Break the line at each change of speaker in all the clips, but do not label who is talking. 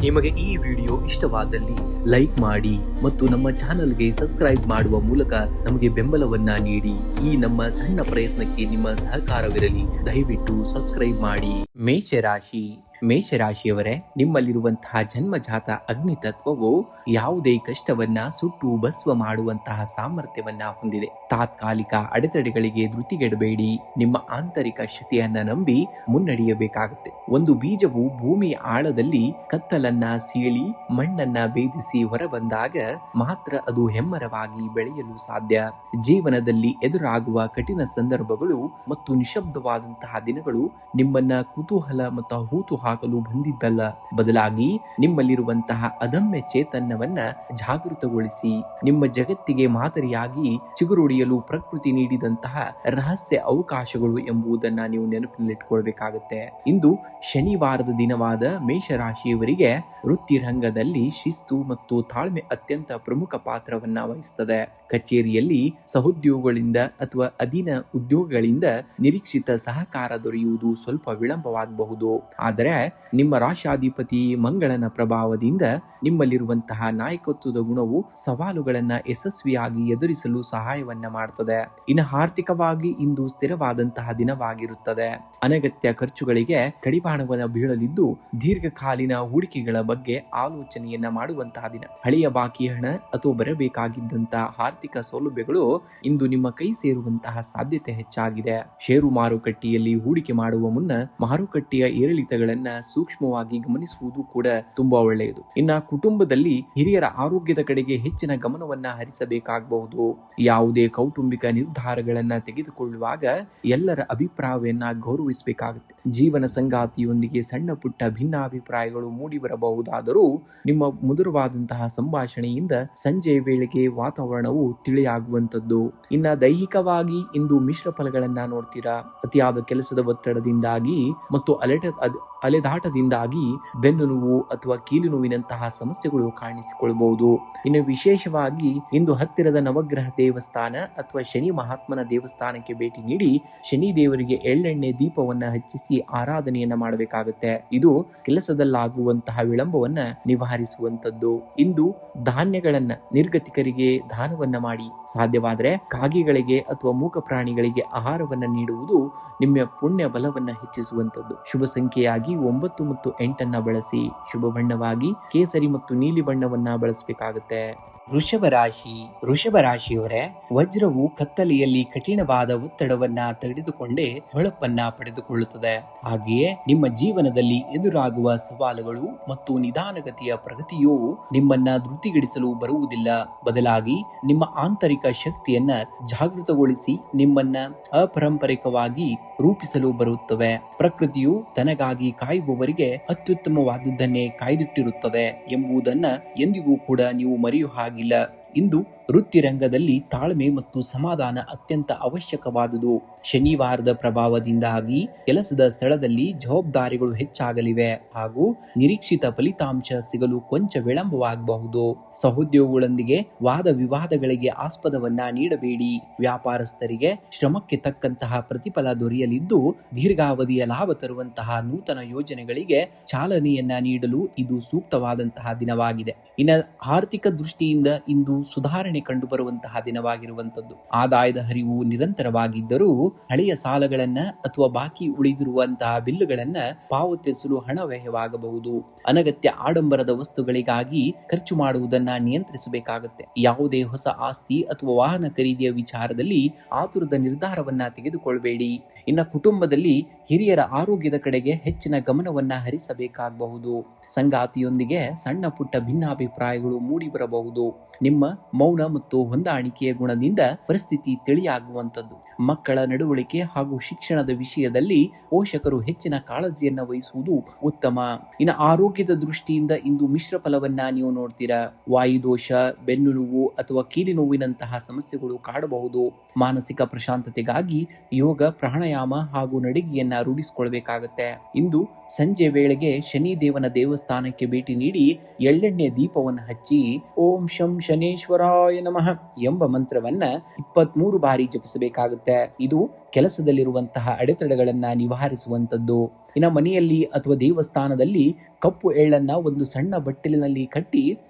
ನಿಮಗೆ ಈ ವಿಡಿಯೋ ಇಷ್ಟವಾದಲ್ಲಿ ಲೈಕ್ ಮಾಡಿ ಮತ್ತು ನಮ್ಮ ಚಾನೆಲ್ಗೆ ಸಬ್ಸ್ಕ್ರೈಬ್ ಮಾಡುವ ಮೂಲಕ ನಮಗೆ ಬೆಂಬಲವನ್ನ ನೀಡಿ. ಈ ನಮ್ಮ ಸಣ್ಣ ಪ್ರಯತ್ನಕ್ಕೆ ನಿಮ್ಮ ಸಹಕಾರವಿರಲಿ. ದಯವಿಟ್ಟು ಸಬ್ಸ್ಕ್ರೈಬ್ ಮಾಡಿ. ಮೇಷರಾಶಿಯವರೇ, ನಿಮ್ಮಲ್ಲಿರುವಂತಹ ಜನ್ಮಜಾತ ಅಗ್ನಿ ತತ್ವವು ಯಾವುದೇ ಕಷ್ಟವನ್ನ ಸುಟ್ಟು ಭಸ್ವ ಮಾಡುವಂತಹ ಸಾಮರ್ಥ್ಯವನ್ನ ಹೊಂದಿದೆ. ತಾತ್ಕಾಲಿಕ ಅಡೆತಡೆಗಳಿಗೆ ಧೃತಿಗೆಡಬೇಡಿ. ನಿಮ್ಮ ಆಂತರಿಕ ಶಕ್ತಿಯನ್ನ ನಂಬಿ ಮುನ್ನಡೆಯಬೇಕಾಗುತ್ತೆ. ಒಂದು ಬೀಜವು ಭೂಮಿಯ ಆಳದಲ್ಲಿ ಕತ್ತಲನ್ನ ಸೀಳಿ ಮಣ್ಣನ್ನ ಭೇದಿಸಿ ಹೊರಬಂದಾಗ ಮಾತ್ರ ಅದು ಹೆಮ್ಮರವಾಗಿ ಬೆಳೆಯಲು ಸಾಧ್ಯ. ಜೀವನದಲ್ಲಿ ಎದುರಾಗುವ ಕಠಿಣ ಸಂದರ್ಭಗಳು ಮತ್ತು ನಿಶಬ್ದವಾದಂತಹ ದಿನಗಳು ನಿಮ್ಮನ್ನ ಕುತೂಹಲ ಮತ್ತು ಹೂತು ಹಾಕಲು ಬಂದಿದ್ದಲ್ಲ, ಬದಲಾಗಿ ನಿಮ್ಮಲ್ಲಿರುವಂತಹ ಅದಮ್ಯ ಚೇತನ್ಯವನ್ನ ಜಾಗೃತಗೊಳಿಸಿ ನಿಮ್ಮ ಜಗತ್ತಿಗೆ ಮಾದರಿಯಾಗಿ ಚಿಗುರೊಡೆಯಲು ಪ್ರಕೃತಿ ನೀಡಿದಂತಹ ರಹಸ್ಯ ಅವಕಾಶಗಳು ಎಂಬುದನ್ನ ನೀವು ನೆನಪಿನಲ್ಲಿಟ್ಕೊಳ್ಬೇಕಾಗತ್ತೆ. ಇಂದು ಶನಿವಾರದ ದಿನವಾದ ಮೇಷರಾಶಿಯವರಿಗೆ ವೃತ್ತಿ ರಂಗದಲ್ಲಿ ಶಿಸ್ತು ಮತ್ತು ತಾಳ್ಮೆ ಅತ್ಯಂತ ಪ್ರಮುಖ ಪಾತ್ರವನ್ನ ವಹಿಸುತ್ತದೆ. ಕಚೇರಿಯಲ್ಲಿ ಸಹೋದ್ಯೋಗಿಗಳಿಂದ ಅಥವಾ ಅಧೀನ ಉದ್ಯೋಗಗಳಿಂದ ನಿರೀಕ್ಷಿತ ಸಹಕಾರ ದೊರೆಯುವುದು ಸ್ವಲ್ಪ ವಿಳಂಬವಾಗಬಹುದು. ಆದರೆ ನಿಮ್ಮ ರಾಶಾಧಿಪತಿ ಮಂಗಳನ ಪ್ರಭಾವದಿಂದ ನಿಮ್ಮಲ್ಲಿರುವಂತಹ ನಾಯಕತ್ವದ ಗುಣವು ಸವಾಲುಗಳನ್ನ ಯಶಸ್ವಿಯಾಗಿ ಎದುರಿಸಲು ಸಹಾಯವನ್ನ ಮಾಡ್ತದೆ. ಇನ್ನು ಆರ್ಥಿಕವಾಗಿ ಇಂದು ಸ್ಥಿರವಾದಂತಹ ದಿನವಾಗಿರುತ್ತದೆ. ಅನಗತ್ಯ ಖರ್ಚುಗಳಿಗೆ ಕಡಿವಾಣವನ್ನ ಬೀಳಲಿದ್ದು ದೀರ್ಘಕಾಲೀನ ಹೂಡಿಕೆಗಳ ಬಗ್ಗೆ ಆಲೋಚನೆಯನ್ನ ಮಾಡುವಂತಹ ದಿನ. ಹಳೆಯ ಬಾಕಿ ಹಣ ಅಥವಾ ಬರಬೇಕಾಗಿದ್ದಂತಹ ಆರ್ಥಿಕ ಸೌಲಭ್ಯಗಳು ಇಂದು ನಿಮ್ಮ ಕೈ ಸೇರುವಂತಹ ಸಾಧ್ಯತೆ ಹೆಚ್ಚಾಗಿದೆ. ಷೇರು ಮಾರುಕಟ್ಟೆಯಲ್ಲಿ ಹೂಡಿಕೆ ಮಾಡುವ ಮುನ್ನ ಮಾರುಕಟ್ಟೆಯ ಏರಿಳಿತಗಳನ್ನ ಸೂಕ್ಷ್ಮವಾಗಿ ಗಮನಿಸುವುದು ಕೂಡ ತುಂಬಾ ಒಳ್ಳೆಯದು. ಇನ್ನ ಕುಟುಂಬದಲ್ಲಿ ಹಿರಿಯರ ಆರೋಗ್ಯದ ಕಡೆಗೆ ಹೆಚ್ಚಿನ ಗಮನವನ್ನ ಹರಿಸಬೇಕಾಗಬಹುದು. ಯಾವುದೇ ಕೌಟುಂಬಿಕ ನಿರ್ಧಾರಗಳನ್ನ ತೆಗೆದುಕೊಳ್ಳುವಾಗ ಎಲ್ಲರ ಅಭಿಪ್ರಾಯವನ್ನ ಗೌರವಿಸಬೇಕಾಗುತ್ತೆ. ಜೀವನ ಸಂಗಾತಿಯೊಂದಿಗೆ ಸಣ್ಣ ಪುಟ್ಟ ಭಿನ್ನಾಭಿಪ್ರಾಯಗಳು ಮೂಡಿ ಬರಬಹುದಾದರೂ ನಿಮ್ಮ ಮಧುರವಾದಂತಹ ಸಂಭಾಷಣೆಯಿಂದ ಸಂಜೆಯ ವೇಳೆಗೆ ವಾತಾವರಣವು ತಿಳಿಯಾಗುವಂತದ್ದು. ಇನ್ನ ದೈಹಿಕವಾಗಿ ಇಂದು ಮಿಶ್ರ ಫಲಗಳನ್ನ ನೋಡ್ತೀರಾ. ಅತಿಯಾದ ಕೆಲಸದ ಒತ್ತಡದಿಂದಾಗಿ ಮತ್ತು ಅಲೆದಾಟದಿಂದಾಗಿ ಬೆನ್ನು ನೋವು ಅಥವಾ ಕೀಲು ನೋವಿನಂತಹ ಸಮಸ್ಯೆಗಳು ಕಾಣಿಸಿಕೊಳ್ಳಬಹುದು. ಇನ್ನು ವಿಶೇಷವಾಗಿ ಇಂದು ಹತ್ತಿರದ ನವಗ್ರಹ ದೇವಸ್ಥಾನ ಅಥವಾ ಶನಿ ಮಹಾತ್ಮನ ದೇವಸ್ಥಾನಕ್ಕೆ ಭೇಟಿ ನೀಡಿ ಶನಿ ದೇವರಿಗೆ ಎಳ್ಳೆಣ್ಣೆ ದೀಪವನ್ನ ಹಚ್ಚಿಸಿ ಆರಾಧನೆಯನ್ನ ಮಾಡಬೇಕಾಗುತ್ತೆ. ಇದು ಕೆಲಸದಲ್ಲಾಗುವಂತಹ ವಿಳಂಬವನ್ನ ನಿವಾರಿಸುವಂತದ್ದು. ಇಂದು ಧಾನ್ಯಗಳನ್ನ ನಿರ್ಗತಿಕರಿಗೆ ದಾನವನ್ನ ಮಾಡಿ. ಸಾಧ್ಯವಾದರೆ ಕಾಗೆಗಳಿಗೆ ಅಥವಾ ಮೂಕ ಪ್ರಾಣಿಗಳಿಗೆ ಆಹಾರವನ್ನ ನೀಡುವುದು ನಿಮ್ಮ ಪುಣ್ಯ ಬಲವನ್ನ ಹೆಚ್ಚಿಸುವಂತದ್ದು. ಶುಭ ಸಂಖ್ಯೆಯಾಗಿ 9 ಮತ್ತು 8 ಬಳಸಿ. ಶುಭ ಬಣ್ಣವಾಗಿ ಕೇಸರಿ ಮತ್ತು ನೀಲಿ ಬಣ್ಣವನ್ನ ಬಳಸಬೇಕಾಗುತ್ತೆ. ವೃಷಭ ರಾಶಿಯವರೇ, ವಜ್ರವು ಕತ್ತಲೆಯಲ್ಲಿ ಕಠಿಣವಾದ ಒತ್ತಡವನ್ನ ತೆಗೆದುಕೊಂಡೇ ಹೊಳಪನ್ನ ಪಡೆದುಕೊಳ್ಳುತ್ತದೆ. ಹಾಗೆಯೇ ನಿಮ್ಮ ಜೀವನದಲ್ಲಿ ಎದುರಾಗುವ ಸವಾಲುಗಳು ಮತ್ತು ನಿಧಾನಗತಿಯ ಪ್ರಗತಿಯು ನಿಮ್ಮನ್ನ ಧೃತಿಗೆಡಿಸಲು ಬರುವುದಿಲ್ಲ, ಬದಲಾಗಿ ನಿಮ್ಮ ಆಂತರಿಕ ಶಕ್ತಿಯನ್ನ ಜಾಗೃತಗೊಳಿಸಿ ನಿಮ್ಮನ್ನ ಅಪಾರಂಪರಿಕವಾಗಿ ರೂಪಿಸಲು ಬರುತ್ತವೆ. ಪ್ರಕೃತಿಯು ತನಗಾಗಿ ಕಾಯುವವರಿಗೆ ಅತ್ಯುತ್ತಮವಾದದ್ದನ್ನೇ ಕಾಯ್ದಿಟ್ಟಿರುತ್ತದೆ ಎಂಬುದನ್ನ ಎಂದಿಗೂ ಕೂಡ ನೀವು ಮರೆಯು ಹಾಗಿಲ್ಲ. ಇಂದು ವೃತ್ತಿ ರಂಗದಲ್ಲಿ ತಾಳ್ಮೆ ಮತ್ತು ಸಮಾಧಾನ ಅತ್ಯಂತ ಅವಶ್ಯಕವಾದುದು. ಶನಿವಾರದ ಪ್ರಭಾವದಿಂದಾಗಿ ಕೆಲಸದ ಸ್ಥಳದಲ್ಲಿ ಜವಾಬ್ದಾರಿಗಳು ಹೆಚ್ಚಾಗಲಿವೆ ಹಾಗೂ ನಿರೀಕ್ಷಿತ ಫಲಿತಾಂಶ ಸಿಗಲು ಕೊಂಚ ವಿಳಂಬವಾಗಬಹುದು. ಸಹೋದ್ಯೋಗಿಗಳೊಂದಿಗೆ ವಾದ ವಿವಾದಗಳಿಗೆ ಆಸ್ಪದವನ್ನ ನೀಡಬೇಡಿ. ವ್ಯಾಪಾರಸ್ಥರಿಗೆ ಶ್ರಮಕ್ಕೆ ತಕ್ಕಂತಹ ಪ್ರತಿಫಲ ದೊರೆಯಲಿದ್ದು ದೀರ್ಘಾವಧಿಯ ಲಾಭ ತರುವಂತಹ ನೂತನ ಯೋಜನೆಗಳಿಗೆ ಚಾಲನೆಯನ್ನ ನೀಡಲು ಇದು ಸೂಕ್ತವಾದಂತಹ ದಿನವಾಗಿದೆ. ಇನ್ನು ಆರ್ಥಿಕ ದೃಷ್ಟಿಯಿಂದ ಇಂದು ಸುಧಾರಣೆ ಕಂಡುಬರುವಂತಹ ದಿನವಾಗಿರುವಂತದ್ದು. ಆದಾಯದ ಹರಿವು ನಿರಂತರವಾಗಿದ್ದರೂ ಹಳೆಯ ಸಾಲಗಳನ್ನ ಅಥವಾ ಬಾಕಿ ಉಳಿದಿರುವಂತಹ ಬಿಲ್ಲುಗಳನ್ನ ಪಾವತಿಸಲು ಹಣ ವ್ಯಯವಾಗಬಹುದು. ಅನಗತ್ಯ ಆಡಂಬರದ ವಸ್ತುಗಳಿಗಾಗಿ ಖರ್ಚು ಮಾಡುವುದನ್ನ ನಿಯಂತ್ರಿಸಬೇಕಾಗುತ್ತೆ. ಯಾವುದೇ ಹೊಸ ಆಸ್ತಿ ಅಥವಾ ವಾಹನ ಖರೀದಿಯ ವಿಚಾರದಲ್ಲಿ ಆತುರದ ನಿರ್ಧಾರವನ್ನ ತೆಗೆದುಕೊಳ್ಳಬೇಡಿ. ಇನ್ನು ಕುಟುಂಬದಲ್ಲಿ ಹಿರಿಯರ ಆರೋಗ್ಯದ ಕಡೆಗೆ ಹೆಚ್ಚಿನ ಗಮನವನ್ನ ಹರಿಸಬೇಕಾಗಬಹುದು. ಸಂಗಾತಿಯೊಂದಿಗೆ ಸಣ್ಣ ಪುಟ್ಟ ಭಿನ್ನಾಭಿಪ್ರಾಯಗಳು ಮೂಡಿ ಬರಬಹುದು. ನಿಮ್ಮ ಮೌನ ಮತ್ತು ಹೊಂದಾಣಿಕೆಯ ಗುಣದಿಂದ ಪರಿಸ್ಥಿತಿ ತಿಳಿಯಾಗುವಂಥದ್ದು. ಮಕ್ಕಳ ನಡವಳಿಕೆ ಹಾಗೂ ಶಿಕ್ಷಣದ ವಿಷಯದಲ್ಲಿ ಪೋಷಕರು ಹೆಚ್ಚಿನ ಕಾಳಜಿಯನ್ನ ವಹಿಸುವುದು ಉತ್ತಮ. ಇನ್ನು ಆರೋಗ್ಯದ ದೃಷ್ಟಿಯಿಂದ ಇಂದು ಮಿಶ್ರ ಫಲವನ್ನ ನೀವು ನೋಡ್ತೀರಾ. ವಾಯುದೋಷ, ಬೆನ್ನು ನೋವು ಅಥವಾ ಕೀಲಿ ನೋವಿನಂತಹ ಸಮಸ್ಯೆಗಳು ಕಾಡಬಹುದು. ಮಾನಸಿಕ ಪ್ರಶಾಂತತೆಗಾಗಿ ಯೋಗ, ಪ್ರಾಣಾಯಾಮ ಹಾಗೂ ನಡಿಗೆಯನ್ನ ರೂಢಿಸಿಕೊಳ್ಬೇಕಾಗತ್ತೆ. ಇಂದು ಸಂಜೆ ವೇಳೆಗೆ ಶನಿ ದೇವನ ದೇವಸ್ಥಾನಕ್ಕೆ ಭೇಟಿ ನೀಡಿ ಎಳ್ಳೆಣ್ಣೆ ದೀಪವನ್ನು ಹಚ್ಚಿ ಓಂ ಶಂ ಶನೇಶ್ವರಾಯ ನಮಃ ಎಂಬ ಮಂತ್ರವನ್ನ 23 ಬಾರಿ ಜಪಿಸಬೇಕಾಗುತ್ತೆ. ಇದು ಕೆಲಸದಲ್ಲಿರುವಂತಹ ಅಡೆತಡೆಗಳನ್ನ ನಿವಾರಿಸುವಂತದ್ದು. ಇನ್ನು ಮನೆಯಲ್ಲಿ ಅಥವಾ ದೇವಸ್ಥಾನದಲ್ಲಿ ಕಪ್ಪು ಎಳ್ಳನ್ನ ಒಂದು ಸಣ್ಣ ಬಟ್ಟಲಿನಲ್ಲಿ ಕಟ್ಟಿ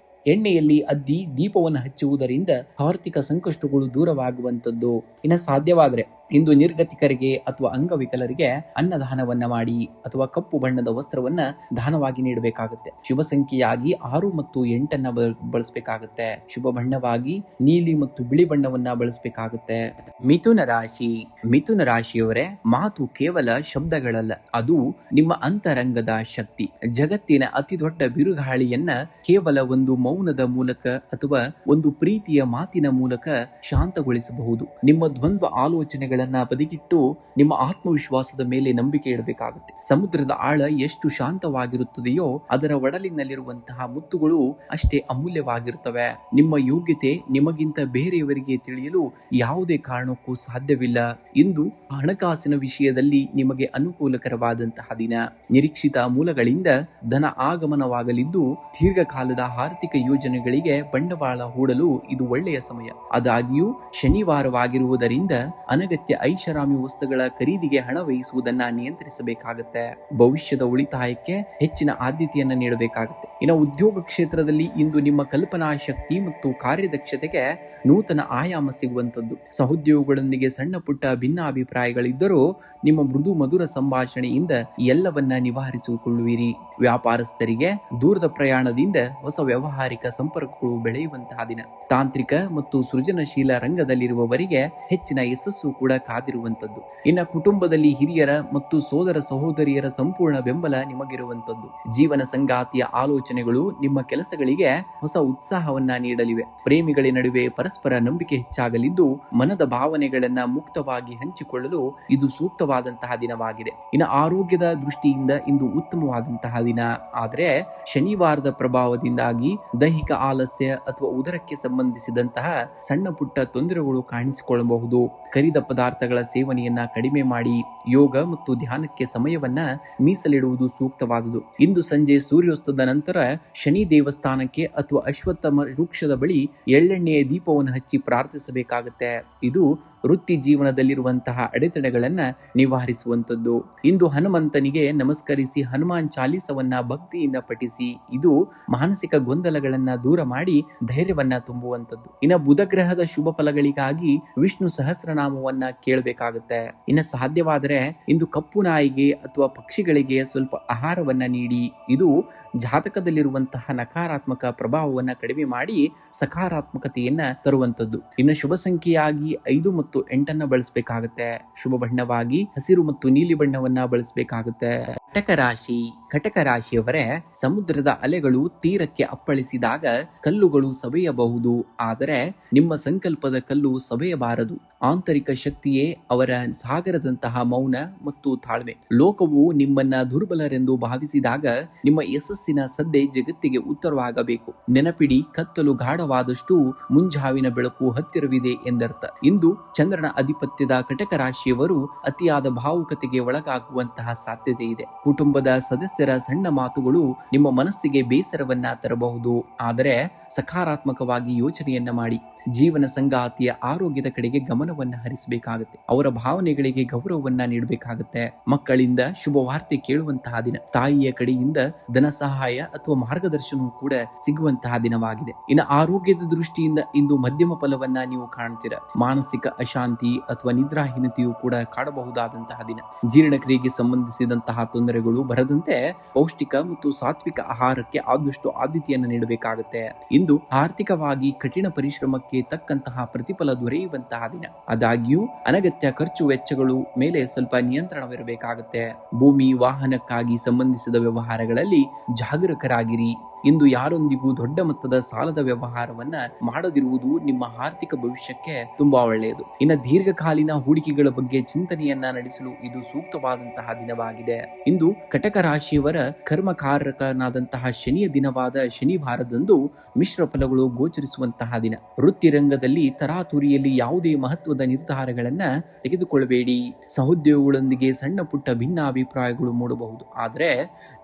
ಎಣ್ಣೆಯಲ್ಲಿ ಅದ್ದಿ ದೀಪವನ್ನು ಹಚ್ಚುವುದರಿಂದ ಆರ್ಥಿಕ ಸಂಕಷ್ಟಗಳು ದೂರವಾಗುವಂಥದ್ದು. ಇನ್ನು ಸಾಧ್ಯವಾದರೆ ಇಂದು ನಿರ್ಗತಿಕರಿಗೆ ಅಥವಾ ಅಂಗವಿಕಲರಿಗೆ ಅನ್ನದಾನವನ್ನ ಮಾಡಿ ಅಥವಾ ಕಪ್ಪು ಬಣ್ಣದ ವಸ್ತ್ರವನ್ನ ದಾನವಾಗಿ ನೀಡಬೇಕಾಗುತ್ತೆ. ಶುಭ ಸಂಖ್ಯೆಯಾಗಿ 6 ಮತ್ತು 8 ಬಳಸಬೇಕಾಗುತ್ತೆ. ಶುಭ ಬಣ್ಣವಾಗಿ ನೀಲಿ ಮತ್ತು ಬಿಳಿ ಬಣ್ಣವನ್ನ ಬಳಸಬೇಕಾಗುತ್ತೆ. ಮಿಥುನ ರಾಶಿ. ಮಿಥುನ ರಾಶಿಯವರೇ, ಮಾತು ಕೇವಲ ಶಬ್ದಗಳಲ್ಲ, ಅದು ನಿಮ್ಮ ಅಂತರಂಗದ ಶಕ್ತಿ. ಜಗತ್ತಿನ ಅತಿ ದೊಡ್ಡ ಬಿರುಗಾಳಿಯನ್ನ ಕೇವಲ ಒಂದು ಮೌನದ ಮೂಲಕ ಅಥವಾ ಒಂದು ಪ್ರೀತಿಯ ಮಾತಿನ ಮೂಲಕ ಶಾಂತಗೊಳಿಸಬಹುದು. ನಿಮ್ಮ ದ್ವಂದ್ವ ಆಲೋಚನೆಗಳನ್ನ ಬದಿಗಿಟ್ಟು ನಿಮ್ಮ ಆತ್ಮವಿಶ್ವಾಸದ ಮೇಲೆ ನಂಬಿಕೆ ಇಡಬೇಕಾಗುತ್ತೆ. ಸಮುದ್ರದ ಆಳ ಎಷ್ಟು ಶಾಂತವಾಗಿರುತ್ತದೆಯೋ ಅದರ ಒಡಲಿನಲ್ಲಿರುವಂತಹ ಮುತ್ತುಗಳು ಅಷ್ಟೇ ಅಮೂಲ್ಯವಾಗಿರುತ್ತವೆ. ನಿಮ್ಮ ಯೋಗ್ಯತೆ ನಿಮಗಿಂತ ಬೇರೆಯವರಿಗೆ ತಿಳಿಯಲು ಯಾವುದೇ ಕಾರಣಕ್ಕೂ ಸಾಧ್ಯವಿಲ್ಲ. ಇಂದು ಹಣಕಾಸಿನ ವಿಷಯದಲ್ಲಿ ನಿಮಗೆ ಅನುಕೂಲಕರವಾದಂತಹ ದಿನ. ನಿರೀಕ್ಷಿತ ಮೂಲಗಳಿಂದ ಧನ ಆಗಮನವಾಗಲಿದ್ದು ದೀರ್ಘಕಾಲದ ಆರ್ಥಿಕ ಯೋಜನೆಗಳಿಗೆ ಬಂಡವಾಳ ಹೂಡಲು ಇದು ಒಳ್ಳೆಯ ಸಮಯ. ಆದಾಗ್ಯೂ ಶನಿವಾರವಾಗಿರುವುದರಿಂದ ಅನಗತ್ಯ ಐಷಾರಾಮಿ ವಸ್ತುಗಳ ಖರೀದಿಗೆ ಹಣ ವ್ಯಯಿಸುವುದನ್ನ ನಿಯಂತ್ರಿಸಬೇಕಾಗುತ್ತೆ. ಭವಿಷ್ಯದ ಉಳಿತಾಯಕ್ಕೆ ಹೆಚ್ಚಿನ ಆದ್ಯತೆಯನ್ನ ನೀಡಬೇಕಾಗುತ್ತೆ. ಇನ್ನು ಉದ್ಯೋಗ ಕ್ಷೇತ್ರದಲ್ಲಿ ಇಂದು ನಿಮ್ಮ ಕಲ್ಪನಾ ಶಕ್ತಿ ಮತ್ತು ಕಾರ್ಯದಕ್ಷತೆಗೆ ನೂತನ ಆಯಾಮ ಸಿಗುವಂತದ್ದು. ಸಹೋದ್ಯೋಗಿಗಳೊಂದಿಗೆ ಸಣ್ಣ ಪುಟ್ಟ ಭಿನ್ನಾಭಿಪ್ರಾಯಗಳಿದ್ದರೂ ನಿಮ್ಮ ಮೃದು ಮಧುರ ಸಂಭಾಷಣೆಯಿಂದ ಎಲ್ಲವನ್ನ ನಿವಾರಿಸಿಕೊಳ್ಳುವಿರಿ. ವ್ಯಾಪಾರಸ್ಥರಿಗೆ ದೂರದ ಪ್ರಯಾಣದಿಂದ ಹೊಸ ವ್ಯಾವಹಾರಿಕ ಸಂಪರ್ಕಗಳು ಬೆಳೆಯುವಂತಹ ದಿನ. ತಾಂತ್ರಿಕ ಮತ್ತು ಸೃಜನಶೀಲ ರಂಗದಲ್ಲಿರುವವರಿಗೆ ಹೆಚ್ಚಿನ ಯಶಸ್ಸು ಕೂಡ ಕಾದಿರುವಂತದ್ದು. ಇನ್ನು ಕುಟುಂಬದಲ್ಲಿ ಹಿರಿಯರ ಮತ್ತು ಸೋದರ ಸಹೋದರಿಯರ ಸಂಪೂರ್ಣ ಬೆಂಬಲ ನಿಮಗಿರುವಂತದ್ದು. ಜೀವನ ಸಂಗಾತಿಯ ಆಲೋಚನೆಗಳು ನಿಮ್ಮ ಕೆಲಸಗಳಿಗೆ ಹೊಸ ಉತ್ಸಾಹವನ್ನ ನೀಡಲಿವೆ. ಪ್ರೇಮಿಗಳ ನಡುವೆ ಪರಸ್ಪರ ನಂಬಿಕೆ ಹೆಚ್ಚಾಗಲಿದ್ದು ಮನದ ಭಾವನೆಗಳನ್ನ ಮುಕ್ತವಾಗಿ ಹಂಚಿಕೊಳ್ಳಲು ಇದು ಸೂಕ್ತವಾದಂತಹ ದಿನವಾಗಿದೆ. ಇನ್ನು ಆರೋಗ್ಯದ ದೃಷ್ಟಿಯಿಂದ ಇಂದು ಉತ್ತಮವಾದಂತಹ ದಿನ. ಆದರೆ ಶನಿವಾರದ ಪ್ರಭಾವದಿಂದಾಗಿ ದೈಹಿಕ ಆಲಸ್ಯ ಅಥವಾ ಉದರಕ್ಕೆ ಸಂಬಂಧಿಸಿದಂತಹ ಸಣ್ಣ ಪುಟ್ಟ ತೊಂದರೆಗಳು ಕಾಣಿಸಿಕೊಳ್ಳಬಹುದು. ಕರಿದ ಪದಾರ್ಥಗಳ ಸೇವನೆಯನ್ನ ಕಡಿಮೆ ಮಾಡಿ ಯೋಗ ಮತ್ತು ಧ್ಯಾನಕ್ಕೆ ಸಮಯವನ್ನ ಮೀಸಲಿಡುವುದು ಸೂಕ್ತವಾದುದು. ಇಂದು ಸಂಜೆ ಸೂರ್ಯೋಸ್ತದ ನಂತರ ಶನಿ ದೇವಸ್ಥಾನಕ್ಕೆ ಅಥವಾ ಅಶ್ವತ್ಥ ವೃಕ್ಷದ ಬಳಿ ಎಳ್ಳೆಣ್ಣೆಯ ದೀಪವನ್ನು ಹಚ್ಚಿ ಪ್ರಾರ್ಥಿಸಬೇಕಾಗುತ್ತೆ. ಇದು ವೃತ್ತಿ ಜೀವನದಲ್ಲಿರುವಂತಹ ಅಡೆತಡೆಗಳನ್ನ ನಿವಾರಿಸುವಂತದ್ದು. ಇಂದು ಹನುಮಂತನಿಗೆ ನಮಸ್ಕರಿಸಿ ಹನುಮಾನ್ ಚಾಲೀಸವನ್ನ ಭಕ್ತಿಯಿಂದ ಪಠಿಸಿ. ಇದು ಮಾನಸಿಕ ಗೊಂದಲಗಳನ್ನ ದೂರ ಮಾಡಿ ಧೈರ್ಯವನ್ನ ತುಂಬುವಂತದ್ದು. ಇನ್ನು ಬುಧ ಗ್ರಹದ ಶುಭ ಫಲಗಳಿಗಾಗಿ ವಿಷ್ಣು ಸಹಸ್ರನಾಮವನ್ನ ಕೇಳಬೇಕಾಗುತ್ತೆ. ಇನ್ನು ಸಾಧ್ಯವಾದರೆ ಇಂದು ಕಪ್ಪು ನಾಯಿಗೆ ಅಥವಾ ಪಕ್ಷಿಗಳಿಗೆ ಸ್ವಲ್ಪ ಆಹಾರವನ್ನ ನೀಡಿ. ಇದು ಜಾತಕದಲ್ಲಿರುವಂತಹ ನಕಾರಾತ್ಮಕ ಪ್ರಭಾವವನ್ನ ಕಡಿಮೆ ಮಾಡಿ ಸಕಾರಾತ್ಮಕತೆಯನ್ನ ತರುವಂತದ್ದು. ಇನ್ನು ಶುಭ ಸಂಖ್ಯೆಯಾಗಿ 5 ಮತ್ತು 8 ಬಳಸಬೇಕಾಗುತ್ತೆ. ಶುಭ ಬಣ್ಣವಾಗಿ ಹಸಿರು ಮತ್ತು ನೀಲಿ ಬಣ್ಣವನ್ನ ಬಳಸಬೇಕಾಗುತ್ತೆ. ಕಟಕ ರಾಶಿ. ಕಟಕ ರಾಶಿಯವರೇ, ಸಮುದ್ರದ ಅಲೆಗಳು ತೀರಕ್ಕೆ ಅಪ್ಪಳಿಸಿದಾಗ ಕಲ್ಲುಗಳು ಸವೆಯಬಹುದು, ಆದರೆ ನಿಮ್ಮ ಸಂಕಲ್ಪದ ಕಲ್ಲು ಸವೆಯಬಾರದು. ಆಂತರಿಕ ಶಕ್ತಿಯೇ ಅವರ ಸಾಗರದಂತಹ ಮೌನ ಮತ್ತು ತಾಳ್ಮೆ. ಲೋಕವು ನಿಮ್ಮನ್ನ ದುರ್ಬಲರೆಂದು ಭಾವಿಸಿದಾಗ ನಿಮ್ಮ ಯಶಸ್ಸಿನ ಸದ್ದೆ ಜಗತ್ತಿಗೆ ಉತ್ತರವಾಗಬೇಕು. ನೆನಪಿಡಿ, ಕತ್ತಲು ಗಾಢವಾದಷ್ಟು ಮುಂಜಾವಿನ ಬೆಳಕು ಹತ್ತಿರವಿದೆ ಎಂದರ್ಥ. ಇಂದು ಚಂದ್ರನ ಅಧಿಪತ್ಯದ ಕಟಕ ರಾಶಿಯವರು ಅತಿಯಾದ ಭಾವುಕತೆಗೆ ಒಳಗಾಗುವಂತಹ ಸಾಧ್ಯತೆ ಇದೆ. ಕುಟುಂಬದ ಸದಸ್ಯರ ಸಣ್ಣ ಮಾತುಗಳು ನಿಮ್ಮ ಮನಸ್ಸಿಗೆ ಬೇಸರವನ್ನ ತರಬಹುದು, ಆದರೆ ಸಕಾರಾತ್ಮಕವಾಗಿ ಯೋಚನೆಯನ್ನ ಮಾಡಿ. ಜೀವನ ಸಂಗಾತಿಯ ಆರೋಗ್ಯದ ಕಡೆಗೆ ಗಮನವನ್ನ ಹರಿಸಬೇಕಾಗುತ್ತೆ. ಅವರ ಭಾವನೆಗಳಿಗೆ ಗೌರವವನ್ನ ನೀಡಬೇಕಾಗುತ್ತೆ. ಮಕ್ಕಳಿಂದ ಶುಭ ವಾರ್ತೆ ಕೇಳುವಂತಹ ದಿನ. ತಾಯಿಯ ಕಡೆಯಿಂದ ಧನ ಸಹಾಯ ಅಥವಾ ಮಾರ್ಗದರ್ಶನವೂ ಕೂಡ ಸಿಗುವಂತಹ ದಿನವಾಗಿದೆ. ಇನ್ನು ಆರೋಗ್ಯದ ದೃಷ್ಟಿಯಿಂದ ಇಂದು ಮಧ್ಯಮ ಫಲವನ್ನ ನೀವು ಕಾಣ್ತೀರಾ. ಮಾನಸಿಕ ಅಶಾಂತಿ ಅಥವಾ ನಿದ್ರಾಹೀನತೆಯೂ ಕೂಡ ಕಾಡಬಹುದಾದಂತಹ ದಿನ. ಜೀರ್ಣಕ್ರಿಯೆಗೆ ಸಂಬಂಧಿಸಿದಂತಹ ತೊಂದರೆಗಳು ಬರದಂತೆ ಪೌಷ್ಟಿಕ ಮತ್ತು ಸಾತ್ವಿಕ ಆಹಾರಕ್ಕೆ ಆದಷ್ಟು ಆದ್ಯತೆಯನ್ನು ನೀಡಬೇಕಾಗುತ್ತೆ. ಇಂದು ಆರ್ಥಿಕವಾಗಿ ಕಠಿಣ ಪರಿಶ್ರಮಕ್ಕೆ ತಕ್ಕಂತಹ ಪ್ರತಿಫಲ ದೊರೆಯುವಂತಹ ದಿನ. ಆದಾಗ್ಯೂ ಅನಗತ್ಯ ಖರ್ಚು ವೆಚ್ಚಗಳು ಮೇಲೆ ಸ್ವಲ್ಪ ನಿಯಂತ್ರಣವಿರಬೇಕಾಗುತ್ತೆ. ಭೂಮಿ ವಾಹನಕ್ಕಾಗಿ ಸಂಬಂಧಿಸಿದ ವ್ಯವಹಾರಗಳಲ್ಲಿ ಜಾಗರೂಕರಾಗಿರಿ. ಇಂದು ಯಾರೊಂದಿಗೂ ದೊಡ್ಡ ಮೊತ್ತದ ಸಾಲದ ವ್ಯವಹಾರವನ್ನ ಮಾಡದಿರುವುದು ನಿಮ್ಮ ಆರ್ಥಿಕ ಭವಿಷ್ಯಕ್ಕೆ ತುಂಬಾ ಒಳ್ಳೆಯದು. ಇನ್ನು ದೀರ್ಘಕಾಲೀನ ಹೂಡಿಕೆಗಳ ಬಗ್ಗೆ ಚಿಂತನೆಯನ್ನ ನಡೆಸಲು ಇದು ಸೂಕ್ತವಾದಂತಹ ದಿನವಾಗಿದೆ. ಇಂದು ಕಟಕ ರಾಶಿಯವರ ಕರ್ಮಕಾರಕನಾದಂತಹ ಶನಿಯ ದಿನವಾದ ಶನಿವಾರದಂದು ಮಿಶ್ರ ಫಲಗಳು ಗೋಚರಿಸುವಂತಹ ದಿನ. ವೃತ್ತಿ ರಂಗದಲ್ಲಿ ತರಾತುರಿಯಲ್ಲಿ ಯಾವುದೇ ಮಹತ್ವದ ನಿರ್ಧಾರಗಳನ್ನ ತೆಗೆದುಕೊಳ್ಳಬೇಡಿ. ಸಹೋದ್ಯೋಗಿಗಳೊಂದಿಗೆ ಸಣ್ಣ ಪುಟ್ಟ ಭಿನ್ನಾಭಿಪ್ರಾಯಗಳು ಮೂಡಬಹುದು, ಆದರೆ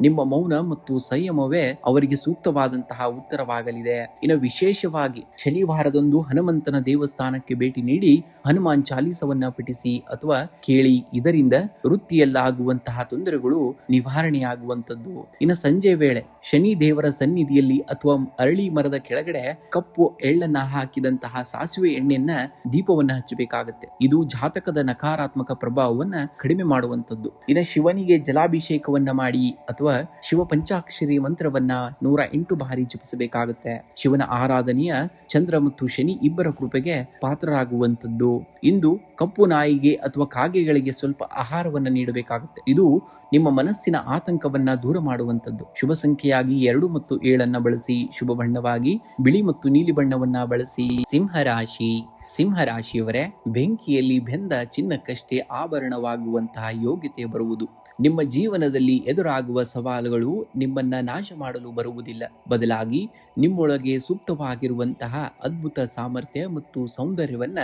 ನಿಮ್ಮ ಮೌನ ಮತ್ತು ಸಂಯಮವೇ ಅವರಿಗೆ ಸೂಕ್ತವಾದಂತಹ ಉತ್ತರವಾಗಲಿದೆ. ಇನ್ನು ವಿಶೇಷವಾಗಿ ಶನಿವಾರದಂದು ಹನುಮಂತನ ದೇವಸ್ಥಾನಕ್ಕೆ ಭೇಟಿ ನೀಡಿ ಹನುಮಾನ್ ಚಾಲೀಸವನ್ನ ಪಠಿಸಿ ಅಥವಾ ಕೇಳಿ. ಇದರಿಂದ ವೃತ್ತಿಯಲ್ಲಾಗುವಂತಹ ತೊಂದರೆಗಳು ನಿವಾರಣೆಯಾಗುವಂತದ್ದು. ಇನ್ನು ಸಂಜೆ ವೇಳೆ ಶನಿ ದೇವರ ಸನ್ನಿಧಿಯಲ್ಲಿ ಅಥವಾ ಅರಳಿ ಮರದ ಕೆಳಗಡೆ ಕಪ್ಪು ಎಳ್ಳನ್ನ ಹಾಕಿದಂತಹ ಸಾಸಿವೆ ಎಣ್ಣೆಯನ್ನ ದೀಪವನ್ನ ಹಚ್ಚಬೇಕಾಗುತ್ತೆ. ಇದು ಜಾತಕದ ನಕಾರಾತ್ಮಕ ಪ್ರಭಾವವನ್ನ ಕಡಿಮೆ ಮಾಡುವಂತದ್ದು. ಇನ್ನು ಶಿವನಿಗೆ ಜಲಾಭಿಷೇಕವನ್ನ ಮಾಡಿ ಅಥವಾ ಶಿವ ಪಂಚಾಕ್ಷರಿ ಮಂತ್ರವನ್ನ 108 ಬಾರಿ ಜಪಿಸಬೇಕಾಗುತ್ತೆ. ಶಿವನ ಆರಾಧನೆಯ ಚಂದ್ರ ಮತ್ತು ಶನಿ ಇಬ್ಬರ ಕೃಪೆಗೆ ಪಾತ್ರರಾಗುವಂತದ್ದು. ಇಂದು ಕಪ್ಪು ನಾಯಿಗೆ ಅಥವಾ ಕಾಗೆಗಳಿಗೆ ಸ್ವಲ್ಪ ಆಹಾರವನ್ನ ನೀಡಬೇಕಾಗುತ್ತೆ. ಇದು ನಿಮ್ಮ ಮನಸ್ಸಿನ ಆತಂಕವನ್ನ ದೂರ ಮಾಡುವಂತದ್ದು. ಶುಭ ಸಂಖ್ಯೆಯಾಗಿ 2 ಮತ್ತು 7 ಬಳಸಿ. ಶುಭ ಬಣ್ಣವಾಗಿ ಬಿಳಿ ಮತ್ತು ನೀಲಿ ಬಣ್ಣವನ್ನ ಬಳಸಿ. ಸಿಂಹರಾಶಿಯವರೇ, ಬೆಂಕಿಯಲ್ಲಿ ಬೆಂದ ಚಿನ್ನಕ್ಕಷ್ಟೇ ಆಭರಣವಾಗುವಂತಹ ಯೋಗ್ಯತೆ ಬರುವುದು. ನಿಮ್ಮ ಜೀವನದಲ್ಲಿ ಎದುರಾಗುವ ಸವಾಲುಗಳು ನಿಮ್ಮನ್ನ ನಾಶ ಮಾಡಲು ಬರುವುದಿಲ್ಲ. ಬದಲಾಗಿ ನಿಮ್ಮೊಳಗೆ ಸೂಕ್ತವಾಗಿರುವಂತಹ ಅದ್ಭುತ ಸಾಮರ್ಥ್ಯ ಮತ್ತು ಸೌಂದರ್ಯವನ್ನ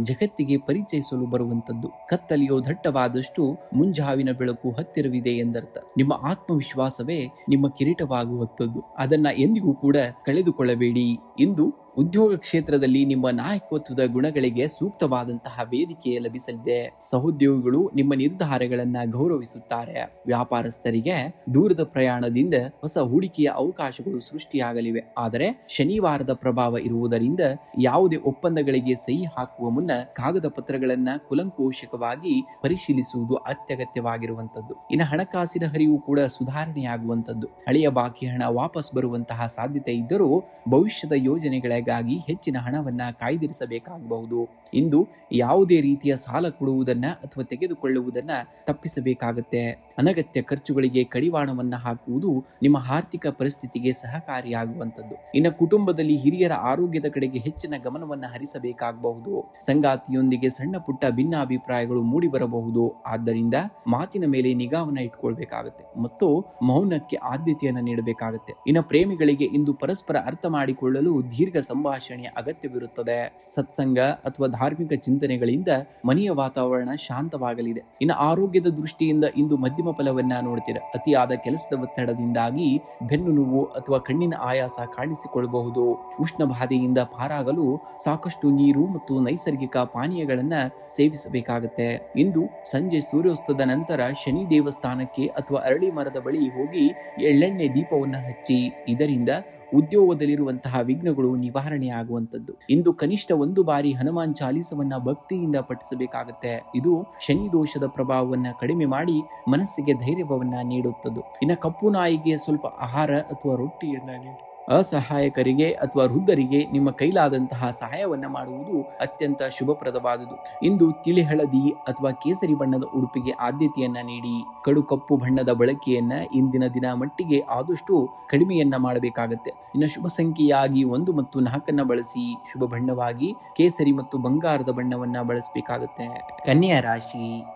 ಜಗತ್ತಿಗೆ ಪರಿಚಯಿಸಲು ಬರುವಂತದ್ದು. ಕತ್ತಲೆಯು ದಟ್ಟವಾದಷ್ಟು ಮುಂಜಾವಿನ ಬೆಳಕು ಹತ್ತಿರವಿದೆ ಎಂದರ್ಥ. ನಿಮ್ಮ ಆತ್ಮವಿಶ್ವಾಸವೇ ನಿಮ್ಮ ಕಿರೀಟವಾಗುವಂಥದ್ದು. ಅದನ್ನ ಎಂದಿಗೂ ಕೂಡ ಕಳೆದುಕೊಳ್ಳಬೇಡಿ. ಇಂದು ಉದ್ಯೋಗ ಕ್ಷೇತ್ರದಲ್ಲಿ ನಿಮ್ಮ ನಾಯಕತ್ವದ ಗುಣಗಳಿಗೆ ಸೂಕ್ತವಾದಂತಹ ವೇದಿಕೆ ಲಭಿಸಲಿದೆ. ಸಹೋದ್ಯೋಗಿಗಳು ನಿಮ್ಮ ನಿರ್ಧಾರಗಳನ್ನ ಗೌರವಿಸುತ್ತಾರೆ. ವ್ಯಾಪಾರಸ್ಥರಿಗೆ ದೂರದ ಪ್ರಯಾಣದಿಂದ ಹೊಸ ಹೂಡಿಕೆಯ ಅವಕಾಶಗಳು ಸೃಷ್ಟಿಯಾಗಲಿವೆ. ಆದರೆ ಶನಿವಾರದ ಪ್ರಭಾವ ಇರುವುದರಿಂದ ಯಾವುದೇ ಒಪ್ಪಂದಗಳಿಗೆ ಸಹಿ ಹಾಕುವ ಮುನ್ನ ಕಾಗದ ಪತ್ರಗಳನ್ನ ಕೂಲಂಕುಷವಾಗಿ ಪರಿಶೀಲಿಸುವುದು ಅತ್ಯಗತ್ಯವಾಗಿರುವಂತದ್ದು. ಇನ್ನು ಹಣಕಾಸಿನ ಹರಿವು ಕೂಡ ಸುಧಾರಣೆಯಾಗುವಂತದ್ದು. ಹಳೆಯ ಬಾಕಿ ಹಣ ವಾಪಸ್ ಬರುವಂತಹ ಸಾಧ್ಯತೆ ಇದ್ದರೂ ಭವಿಷ್ಯದ ಯೋಜನೆಗಳಿಗಾಗಿ ಹೆಚ್ಚಿನ ಹಣವನ್ನ ಕಾಯ್ದಿರಿಸಬೇಕಾಗಬಹುದು. ಇಂದು ಯಾವುದೇ ರೀತಿಯ ಸಾಲ ಕೊಡುವುದನ್ನ ಅಥವಾ ತೆಗೆದುಕೊಳ್ಳುವುದನ್ನ ತಪ್ಪಿಸಬೇಕಾಗುತ್ತೆ. ಅನಗತ್ಯ ಖರ್ಚುಗಳಿಗೆ ಕಡಿವಾಣವನ್ನ ಹಾಕುವುದು ನಿಮ್ಮ ಆರ್ಥಿಕ ಪರಿಸ್ಥಿತಿಗೆ ಸಹಕಾರಿಯಾಗುವಂತದ್ದು. ಇನ್ನು ಕುಟುಂಬದಲ್ಲಿ ಹಿರಿಯರ ಆರೋಗ್ಯದ ಕಡೆಗೆ ಹೆಚ್ಚಿನ ಗಮನವನ್ನ ಹರಿಸಬೇಕಾಗಬಹುದು. ಸಂಗಾತಿಯೊಂದಿಗೆ ಸಣ್ಣ ಪುಟ್ಟ ಭಿನ್ನಾಭಿಪ್ರಾಯಗಳು ಮೂಡಿ ಬರಬಹುದು. ಆದ್ದರಿಂದ ಮಾತಿನ ಮೇಲೆ ನಿಗಾವನ್ನ ಇಟ್ಕೊಳ್ಬೇಕಾಗತ್ತೆ ಮತ್ತು ಮೌನಕ್ಕೆ ಆದ್ಯತೆಯನ್ನ ನೀಡಬೇಕಾಗುತ್ತೆ. ಇನ್ನು ಪ್ರೇಮಿಗಳಿಗೆ ಇಂದು ಪರಸ್ಪರ ಅರ್ಥ ಮಾಡಿಕೊಳ್ಳಲು ದೀರ್ಘ ಸಂಭಾಷಣೆಯ ಅಗತ್ಯವಿರುತ್ತದೆ. ಸತ್ಸಂಗ ಅಥವಾ ಧಾರ್ಮಿಕ ಚಿಂತನೆಗಳಿಂದ ಮನೆಯ ವಾತಾವರಣ ಶಾಂತವಾಗಲಿದೆ. ಇನ್ನು ಆರೋಗ್ಯದ ದೃಷ್ಟಿಯಿಂದ ಇಂದು ಮಧ್ಯಮ ಫಲವನ್ನ ನೋಡ್ತೀರಾ. ಅತಿಯಾದ ಕೆಲಸದ ಒತ್ತಡದಿಂದಾಗಿ ಬೆನ್ನು ನೋವು ಅಥವಾ ಕಣ್ಣಿನ ಆಯಾಸ ಕಾಣಿಸಿಕೊಳ್ಳಬಹುದು. ಉಷ್ಣ ಬಾಧೆಯಿಂದ ಪಾರಾಗಲು ಸಾಕಷ್ಟು ನೀರು ಮತ್ತು ನೈಸರ್ಗಿಕ ಪಾನೀಯಗಳನ್ನ ಸೇವಿಸಬೇಕಾಗುತ್ತೆ. ಇಂದು ಸಂಜೆ ಸೂರ್ಯಾಸ್ತದ ನಂತರ ಶನಿ ದೇವಸ್ಥಾನಕ್ಕೆ ಅಥವಾ ಅರಳಿ ಮರದ ಬಳಿ ಹೋಗಿ ಎಳ್ಳೆಣ್ಣೆ ದೀಪವನ್ನ ಹಚ್ಚಿ. ಇದರಿಂದ ಉದ್ಯೋಗದಲ್ಲಿರುವಂತಹ ವಿಘ್ನಗಳು ನಿವಾರಣೆಯಾಗುವಂತದ್ದು. ಇಂದು ಕನಿಷ್ಠ 1 ಬಾರಿ ಹನುಮಾನ್ ಚಾಲೀಸವನ್ನ ಭಕ್ತಿಯಿಂದ ಪಠಿಸಬೇಕಾಗುತ್ತೆ. ಇದು ಶನಿ ದೋಷದ ಪ್ರಭಾವವನ್ನ ಕಡಿಮೆ ಮಾಡಿ ಮನಸ್ಸಿಗೆ ಧೈರ್ಯವನ್ನ ನೀಡುತ್ತದೆ. ಇನ್ನು ಕಪ್ಪು ನಾಯಿಗೆ ಸ್ವಲ್ಪ ಆಹಾರ ಅಥವಾ ರೊಟ್ಟಿಯನ್ನ ನೀಡಿ. ಅಸಹಾಯಕರಿಗೆ ಅಥವಾ ವೃದ್ಧರಿಗೆ ನಿಮ್ಮ ಕೈಲಾದಂತಹ ಸಹಾಯವನ್ನ ಮಾಡುವುದು ಅತ್ಯಂತ ಶುಭಪ್ರದವಾದುದು. ಇಂದು ತಿಳಿ ಹಳದಿ ಅಥವಾ ಕೇಸರಿ ಬಣ್ಣದ ಉಡುಪಿಗೆ ಆದ್ಯತೆಯನ್ನ ನೀಡಿ. ಕಡು ಕಪ್ಪು ಬಣ್ಣದ ಬಳಕೆಯನ್ನ ಇಂದಿನ ದಿನ ಮಟ್ಟಿಗೆ ಆದಷ್ಟು ಕಡಿಮೆಯನ್ನ ಮಾಡಬೇಕಾಗತ್ತೆ. ಇನ್ನು ಶುಭ ಸಂಖ್ಯೆಯಾಗಿ 1 ಮತ್ತು 4 ಬಳಸಿ. ಶುಭ ಬಣ್ಣವಾಗಿ ಕೇಸರಿ ಮತ್ತು ಬಂಗಾರದ ಬಣ್ಣವನ್ನ ಬಳಸಬೇಕಾಗುತ್ತೆ.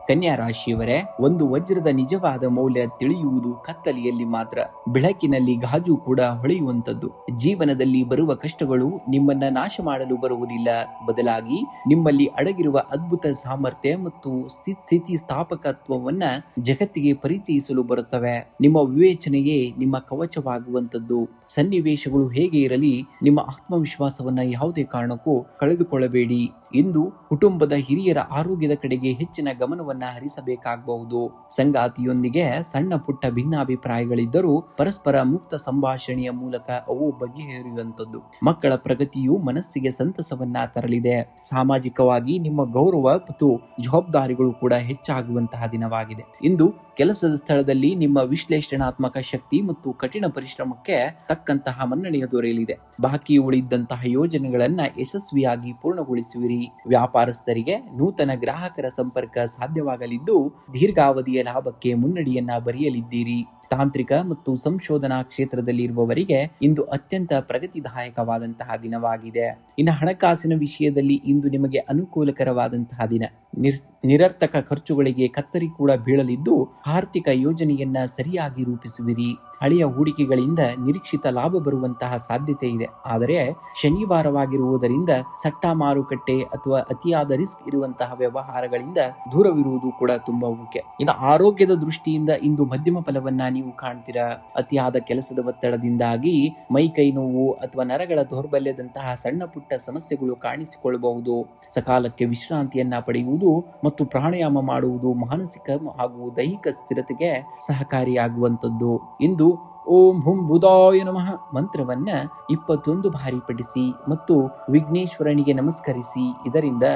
ಕನ್ಯಾ ರಾಶಿಯವರೇ, ಒಂದು ವಜ್ರದ ನಿಜವಾದ ಮೌಲ್ಯ ತಿಳಿಯುವುದು ಕತ್ತಲೆಯಲ್ಲಿ ಮಾತ್ರ. ಬೆಳಕಿನಲ್ಲಿ ಗಾಜು ಕೂಡ ಹೊಳೆಯುವಂತದ್ದು. ಜೀವನದಲ್ಲಿ ಬರುವ ಕಷ್ಟಗಳು ನಿಮ್ಮನ್ನ ನಾಶ ಮಾಡಲು ಬರುವುದಿಲ್ಲ. ಬದಲಾಗಿ ನಿಮ್ಮಲ್ಲಿ ಅಡಗಿರುವ ಅದ್ಭುತ ಸಾಮರ್ಥ್ಯ ಮತ್ತು ಸ್ಥಿತಿ ಸ್ಥಾಪಕತ್ವವನ್ನ ಜಗತ್ತಿಗೆ ಪರಿಚಯಿಸಲು ಬರುತ್ತವೆ. ನಿಮ್ಮ ವಿವೇಚನೆಯೇ ನಿಮ್ಮ ಕವಚವಾಗುವಂತದ್ದು. ಸನ್ನಿವೇಶಗಳು ಹೇಗೆ ಇರಲಿ, ನಿಮ್ಮ ಆತ್ಮವಿಶ್ವಾಸವನ್ನ ಯಾವುದೇ ಕಾರಣಕ್ಕೂ ಕಳೆದುಕೊಳ್ಳಬೇಡಿ. ಇಂದು ಕುಟುಂಬದ ಹಿರಿಯರ ಆರೋಗ್ಯದ ಕಡೆಗೆ ಹೆಚ್ಚಿನ ಗಮನವನ್ನ ಹರಿಸಬೇಕಾಗಬಹುದು. ಸಂಗಾತಿಯೊಂದಿಗೆ ಸಣ್ಣ ಪುಟ್ಟ ಭಿನ್ನಾಭಿಪ್ರಾಯಗಳಿದ್ದರೂ ಪರಸ್ಪರ ಮುಕ್ತ ಸಂಭಾಷಣೆಯ ಮೂಲಕ ಅವು ಬಗೆಹರಿಯುವಂತದ್ದು. ಮಕ್ಕಳ ಪ್ರಗತಿಯು ಮನಸ್ಸಿಗೆ ಸಂತಸವನ್ನ ತರಲಿದೆ. ಸಾಮಾಜಿಕವಾಗಿ ನಿಮ್ಮ ಗೌರವ ಮತ್ತು ಜವಾಬ್ದಾರಿಗಳು ಕೂಡ ಹೆಚ್ಚಾಗುವಂತಹ ದಿನವಾಗಿದೆ. ಇಂದು ಕೆಲಸದ ಸ್ಥಳದಲ್ಲಿ ನಿಮ್ಮ ವಿಶ್ಲೇಷಣಾತ್ಮಕ ಶಕ್ತಿ ಮತ್ತು ಕಠಿಣ ಪರಿಶ್ರಮಕ್ಕೆ ತಕ್ಕಂತಹ ಮನ್ನಣೆಯ ದೊರೆಯಲಿದೆ. ಬಾಕಿ ಉಳಿದಂತಹ ಯೋಜನೆಗಳನ್ನ ಯಶಸ್ವಿಯಾಗಿ ಪೂರ್ಣಗೊಳಿಸುವಿರಿ. ವ್ಯಾಪಾರಸ್ಥರಿಗೆ ನೂತನ ಗ್ರಾಹಕರ ಸಂಪರ್ಕ ಸಾಧ್ಯವಾಗಲಿದ್ದು ದೀರ್ಘಾವಧಿಯ ಲಾಭಕ್ಕೆ ಮುನ್ನಡಿಯನ್ನ ಬರೆಯಲಿದ್ದೀರಿ. ತಾಂತ್ರಿಕ ಮತ್ತು ಸಂಶೋಧನಾ ಕ್ಷೇತ್ರದಲ್ಲಿ ಇರುವವರಿಗೆ ಇಂದು ಅತ್ಯಂತ ಪ್ರಗತಿದಾಯಕವಾದಂತಹ ದಿನವಾಗಿದೆ. ಇನ್ನು ಹಣಕಾಸಿನ ವಿಷಯದಲ್ಲಿ ಇಂದು ನಿಮಗೆ ಅನುಕೂಲಕರವಾದಂತಹ ದಿನ. ನಿರರ್ಥಕ ಖರ್ಚುಗಳಿಗೆ ಕತ್ತರಿ ಕೂಡ ಬೀಳಲಿದ್ದು ಆರ್ಥಿಕ ಯೋಜನೆಯನ್ನ ಸರಿಯಾಗಿ ರೂಪಿಸುವಿರಿ. ಹಳೆಯ ಹೂಡಿಕೆಗಳಿಂದ ನಿರೀಕ್ಷಿತ ಲಾಭ ಬರುವಂತಹ ಸಾಧ್ಯತೆ ಇದೆ. ಆದರೆ ಶನಿವಾರವಾಗಿರುವುದರಿಂದ ಸಟ್ಟ ಮಾರುಕಟ್ಟೆ ಅಥವಾ ಅತಿಯಾದ ರಿಸ್ಕ್ ಇರುವಂತಹ ವ್ಯವಹಾರಗಳಿಂದ ದೂರವಿರುವುದು ಕೂಡ ತುಂಬಾ ಮುಖ್ಯ. ಇನ್ನು ಆರೋಗ್ಯದ ದೃಷ್ಟಿಯಿಂದ ಇಂದು ಮಧ್ಯಮ ಫಲವನ್ನ ನೀವು ಕಾಣ್ತೀರಾ. ಅತಿಯಾದ ಕೆಲಸದ ಒತ್ತಡದಿಂದಾಗಿ ಮೈ ಕೈ ನೋವು ಅಥವಾ ನರಗಳ ದೌರ್ಬಲ್ಯದಂತಹ ಸಣ್ಣ ಪುಟ್ಟ ಸಮಸ್ಯೆಗಳು ಕಾಣಿಸಿಕೊಳ್ಳಬಹುದು. ಸಕಾಲಕ್ಕೆ ವಿಶ್ರಾಂತಿಯನ್ನ ಪಡೆಯುವುದು ಮತ್ತು ಪ್ರಾಣಾಯಾಮ ಮಾಡುವುದು ಮಾನಸಿಕ ಹಾಗೂ ದೈಹಿಕ ಸ್ಥಿರತೆಗೆ ಸಹಕಾರಿಯಾಗುವಂಥದ್ದು. ಇಂದು ಓಂ ಹುಂ ಬುಧಾಯ ನಮಃ ಮಂತ್ರವನ್ನ 21 ಬಾರಿ ಪಠಿಸಿ ಮತ್ತು ವಿಘ್ನೇಶ್ವರನಿಗೆ ನಮಸ್ಕರಿಸಿ. ಇದರಿಂದ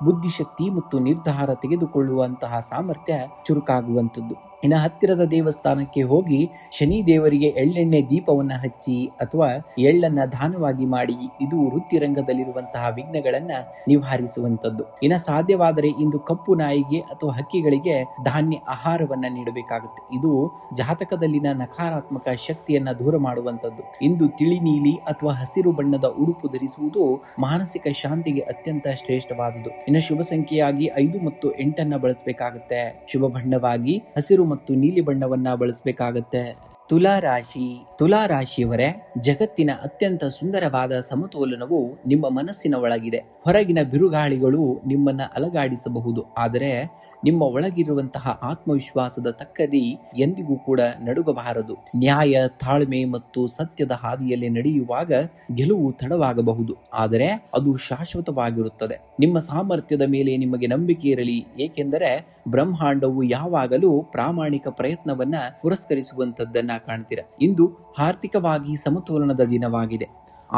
ಬುದ್ಧಿಶಕ್ತಿ ಮತ್ತು ನಿರ್ಧಾರ ತೆಗೆದುಕೊಳ್ಳುವಂತಹ ಸಾಮರ್ಥ್ಯ ಚುರುಕಾಗುವಂಥದ್ದು. ಇನ್ನು ಹತ್ತಿರದ ದೇವಸ್ಥಾನಕ್ಕೆ ಹೋಗಿ ಶನಿ ದೇವರಿಗೆ ಎಳ್ಳೆಣ್ಣೆ ದೀಪವನ್ನ ಹಚ್ಚಿ ಅಥವಾ ಎಳ್ಳನ್ನ ದಾನವಾಗಿ ಮಾಡಿ. ಇದು ವೃತ್ತಿ ರಂಗದಲ್ಲಿರುವಂತಹ ವಿಘ್ನಗಳನ್ನ ನಿವಾರಿಸುವಂಥದ್ದು. ಇನ್ನು ಸಾಧ್ಯವಾದರೆ ಇಂದು ಕಪ್ಪು ನಾಯಿಗೆ ಅಥವಾ ಹಕ್ಕಿಗಳಿಗೆ ಧಾನ್ಯ ಆಹಾರವನ್ನ ನೀಡಬೇಕಾಗುತ್ತೆ. ಇದು ಜಾತಕದಲ್ಲಿನ ನಕಾರಾತ್ಮಕ ಶಕ್ತಿಯನ್ನ ದೂರ ಮಾಡುವಂಥದ್ದು. ಇಂದು ತಿಳಿ ನೀಲಿ ಅಥವಾ ಹಸಿರು ಬಣ್ಣದ ಉಡುಪು ಧರಿಸುವುದು ಮಾನಸಿಕ ಶಾಂತಿಗೆ ಅತ್ಯಂತ ಶ್ರೇಷ್ಠವಾದುದು. ಇನ್ನು ಶುಭ ಸಂಖ್ಯೆಯಾಗಿ 5 ಮತ್ತು 8 ಬಳಸಬೇಕಾಗುತ್ತೆ. ಶುಭ ಬಣ್ಣವಾಗಿ ಹಸಿರು ಮತ್ತು ನೀಲಿ ಬಣ್ಣವನ್ನ ಬಳಸಬೇಕಾಗತ್ತೆ. ತುಲಾ ರಾಶಿಯವರೇ, ಜಗತ್ತಿನ ಅತ್ಯಂತ ಸುಂದರವಾದ ಸಮತೋಲನವು ನಿಮ್ಮ ಮನಸ್ಸಿನ ಒಳಗಿದೆ. ಹೊರಗಿನ ಬಿರುಗಾಳಿಗಳು ನಿಮ್ಮನ್ನ ಅಲಗಾಡಿಸಬಹುದು, ಆದರೆ ನಿಮ್ಮ ಒಳಗಿರುವಂತಹ ಆತ್ಮವಿಶ್ವಾಸದ ತಕ್ಕಡಿ ಎಂದಿಗೂ ಕೂಡ ನಡುಗಬಾರದು. ನ್ಯಾಯ, ತಾಳ್ಮೆ ಮತ್ತು ಸತ್ಯದ ಹಾದಿಯಲ್ಲಿ ನಡೆಯುವಾಗ ಗೆಲುವು ತಡವಾಗಬಹುದು, ಆದರೆ ಅದು ಶಾಶ್ವತವಾಗಿರುತ್ತದೆ. ನಿಮ್ಮ ಸಾಮರ್ಥ್ಯದ ಮೇಲೆ ನಿಮಗೆ ನಂಬಿಕೆ ಇರಲಿ, ಏಕೆಂದರೆ ಬ್ರಹ್ಮಾಂಡವು ಯಾವಾಗಲೂ ಪ್ರಾಮಾಣಿಕ ಪ್ರಯತ್ನವನ್ನ ಪುರಸ್ಕರಿಸುವಂತದ್ದನ್ನ ಕಾಣ್ತೀರಾ. ಇಂದು ಆರ್ಥಿಕವಾಗಿ ಸಮತೋಲನದ ದಿನವಾಗಿದೆ.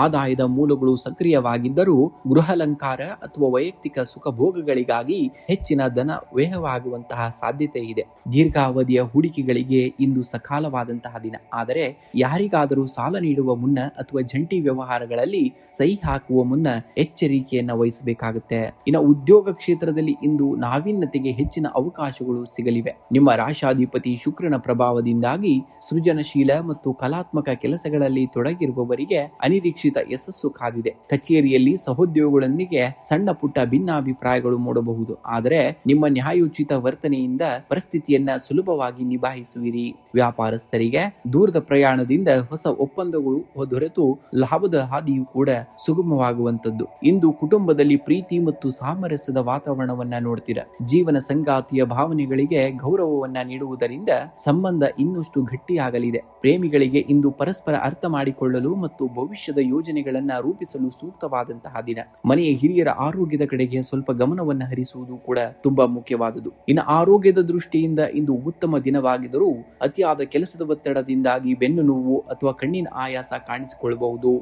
ಆದಾಯದ ಮೂಲಗಳು ಸಕ್ರಿಯವಾಗಿದ್ದರೂ ಗೃಹಾಲಂಕಾರ ಅಥವಾ ವೈಯಕ್ತಿಕ ಸುಖಭೋಗಗಳಿಗಾಗಿ ಹೆಚ್ಚಿನ ಧನ ವ್ಯಯವಾಗುವಂತಹ ಸಾಧ್ಯತೆ ಇದೆ. ದೀರ್ಘಾವಧಿಯ ಹೂಡಿಕೆಗಳಿಗೆ ಇಂದು ಸಕಾಲವಾದಂತಹ ದಿನ, ಆದರೆ ಯಾರಿಗಾದರೂ ಸಾಲ ನೀಡುವ ಮುನ್ನ ಅಥವಾ ಜಂಟಿ ವ್ಯವಹಾರಗಳಲ್ಲಿ ಸಹಿ ಹಾಕುವ ಮುನ್ನ ಎಚ್ಚರಿಕೆಯನ್ನ ವಹಿಸಬೇಕಾಗುತ್ತೆ. ಇನ್ನು ಉದ್ಯೋಗ ಕ್ಷೇತ್ರದಲ್ಲಿ ಇಂದು ನಾವೀನ್ಯತೆಗೆ ಹೆಚ್ಚಿನ ಅವಕಾಶಗಳು ಸಿಗಲಿವೆ. ನಿಮ್ಮ ರಾಶಾಧಿಪತಿ ಶುಕ್ರನ ಪ್ರಭಾವದಿಂದಾಗಿ ಸೃಜನಶೀಲ ಮತ್ತು ಕಲಾತ್ಮಕ ಕೆಲಸಗಳಲ್ಲಿ ತೊಡಗಿರುವವರಿಗೆ ಅನಿರೀಕ್ಷಿತ ಯಶಸ್ಸು ಕಾದಿದೆ. ಕಚೇರಿಯಲ್ಲಿ ಸಹೋದ್ಯೋಗಿಗಳೊಂದಿಗೆ ಸಣ್ಣ ಪುಟ್ಟ ಭಿನ್ನಾಭಿಪ್ರಾಯಗಳು ಮೂಡಬಹುದು, ಆದರೆ ನಿಮ್ಮ ನ್ಯಾಯೋಚಿತ ವರ್ತನೆಯಿಂದ ಪರಿಸ್ಥಿತಿಯನ್ನ ಸುಲಭವಾಗಿ ನಿಭಾಯಿಸುವಿರಿ. ವ್ಯಾಪಾರಸ್ಥರಿಗೆ ದೂರದ ಪ್ರಯಾಣದಿಂದ ಹೊಸ ಒಪ್ಪಂದಗಳು ದೊರೆತು ಲಾಭದ ಹಾದಿಯೂ ಕೂಡ ಸುಗಮವಾಗುವಂತದ್ದು. ಇಂದು ಕುಟುಂಬದಲ್ಲಿ ಪ್ರೀತಿ ಮತ್ತು ಸಾಮರಸ್ಯದ ವಾತಾವರಣವನ್ನ ನೋಡ್ತೀರಾ. ಜೀವನ ಸಂಗಾತಿಯ ಭಾವನೆಗಳಿಗೆ ಗೌರವವನ್ನ ನೀಡುವುದರಿಂದ ಸಂಬಂಧ ಇನ್ನಷ್ಟು ಗಟ್ಟಿಯಾಗಲಿದೆ. ಪ್ರೇಮಿಗಳಿಗೆ ಇಂದು ಪರಸ್ಪರ ಅರ್ಥ ಮಾಡಿಕೊಳ್ಳಲು ಮತ್ತು ಭವಿಷ್ಯದ ಯೋಜನೆಗಳನ್ನ ರೂಪಿಸಲು ಸೂಕ್ತವಾದಂತಹ ದಿನ. ಮನೆಯ ಹಿರಿಯರ ಆರೋಗ್ಯದ ಕಡೆಗೆ ಸ್ವಲ್ಪ ಗಮನವನ್ನು ಹರಿಸುವುದು ಕೂಡ ತುಂಬಾ ಮುಖ್ಯವಾದುದು. ಇನ್ನು ಆರೋಗ್ಯದ ದೃಷ್ಟಿಯಿಂದ ಇಂದು ಉತ್ತಮ ದಿನವಾಗಿದ್ದರೂ ಅತಿಯಾದ ಕೆಲಸದ ಒತ್ತಡದಿಂದಾಗಿ ಬೆನ್ನು ನೋವು ಅಥವಾ ಕಣ್ಣಿನ ಆಯಾಸ ಕಾಣಿಸಿಕೊಳ್ಳಬಹುದು.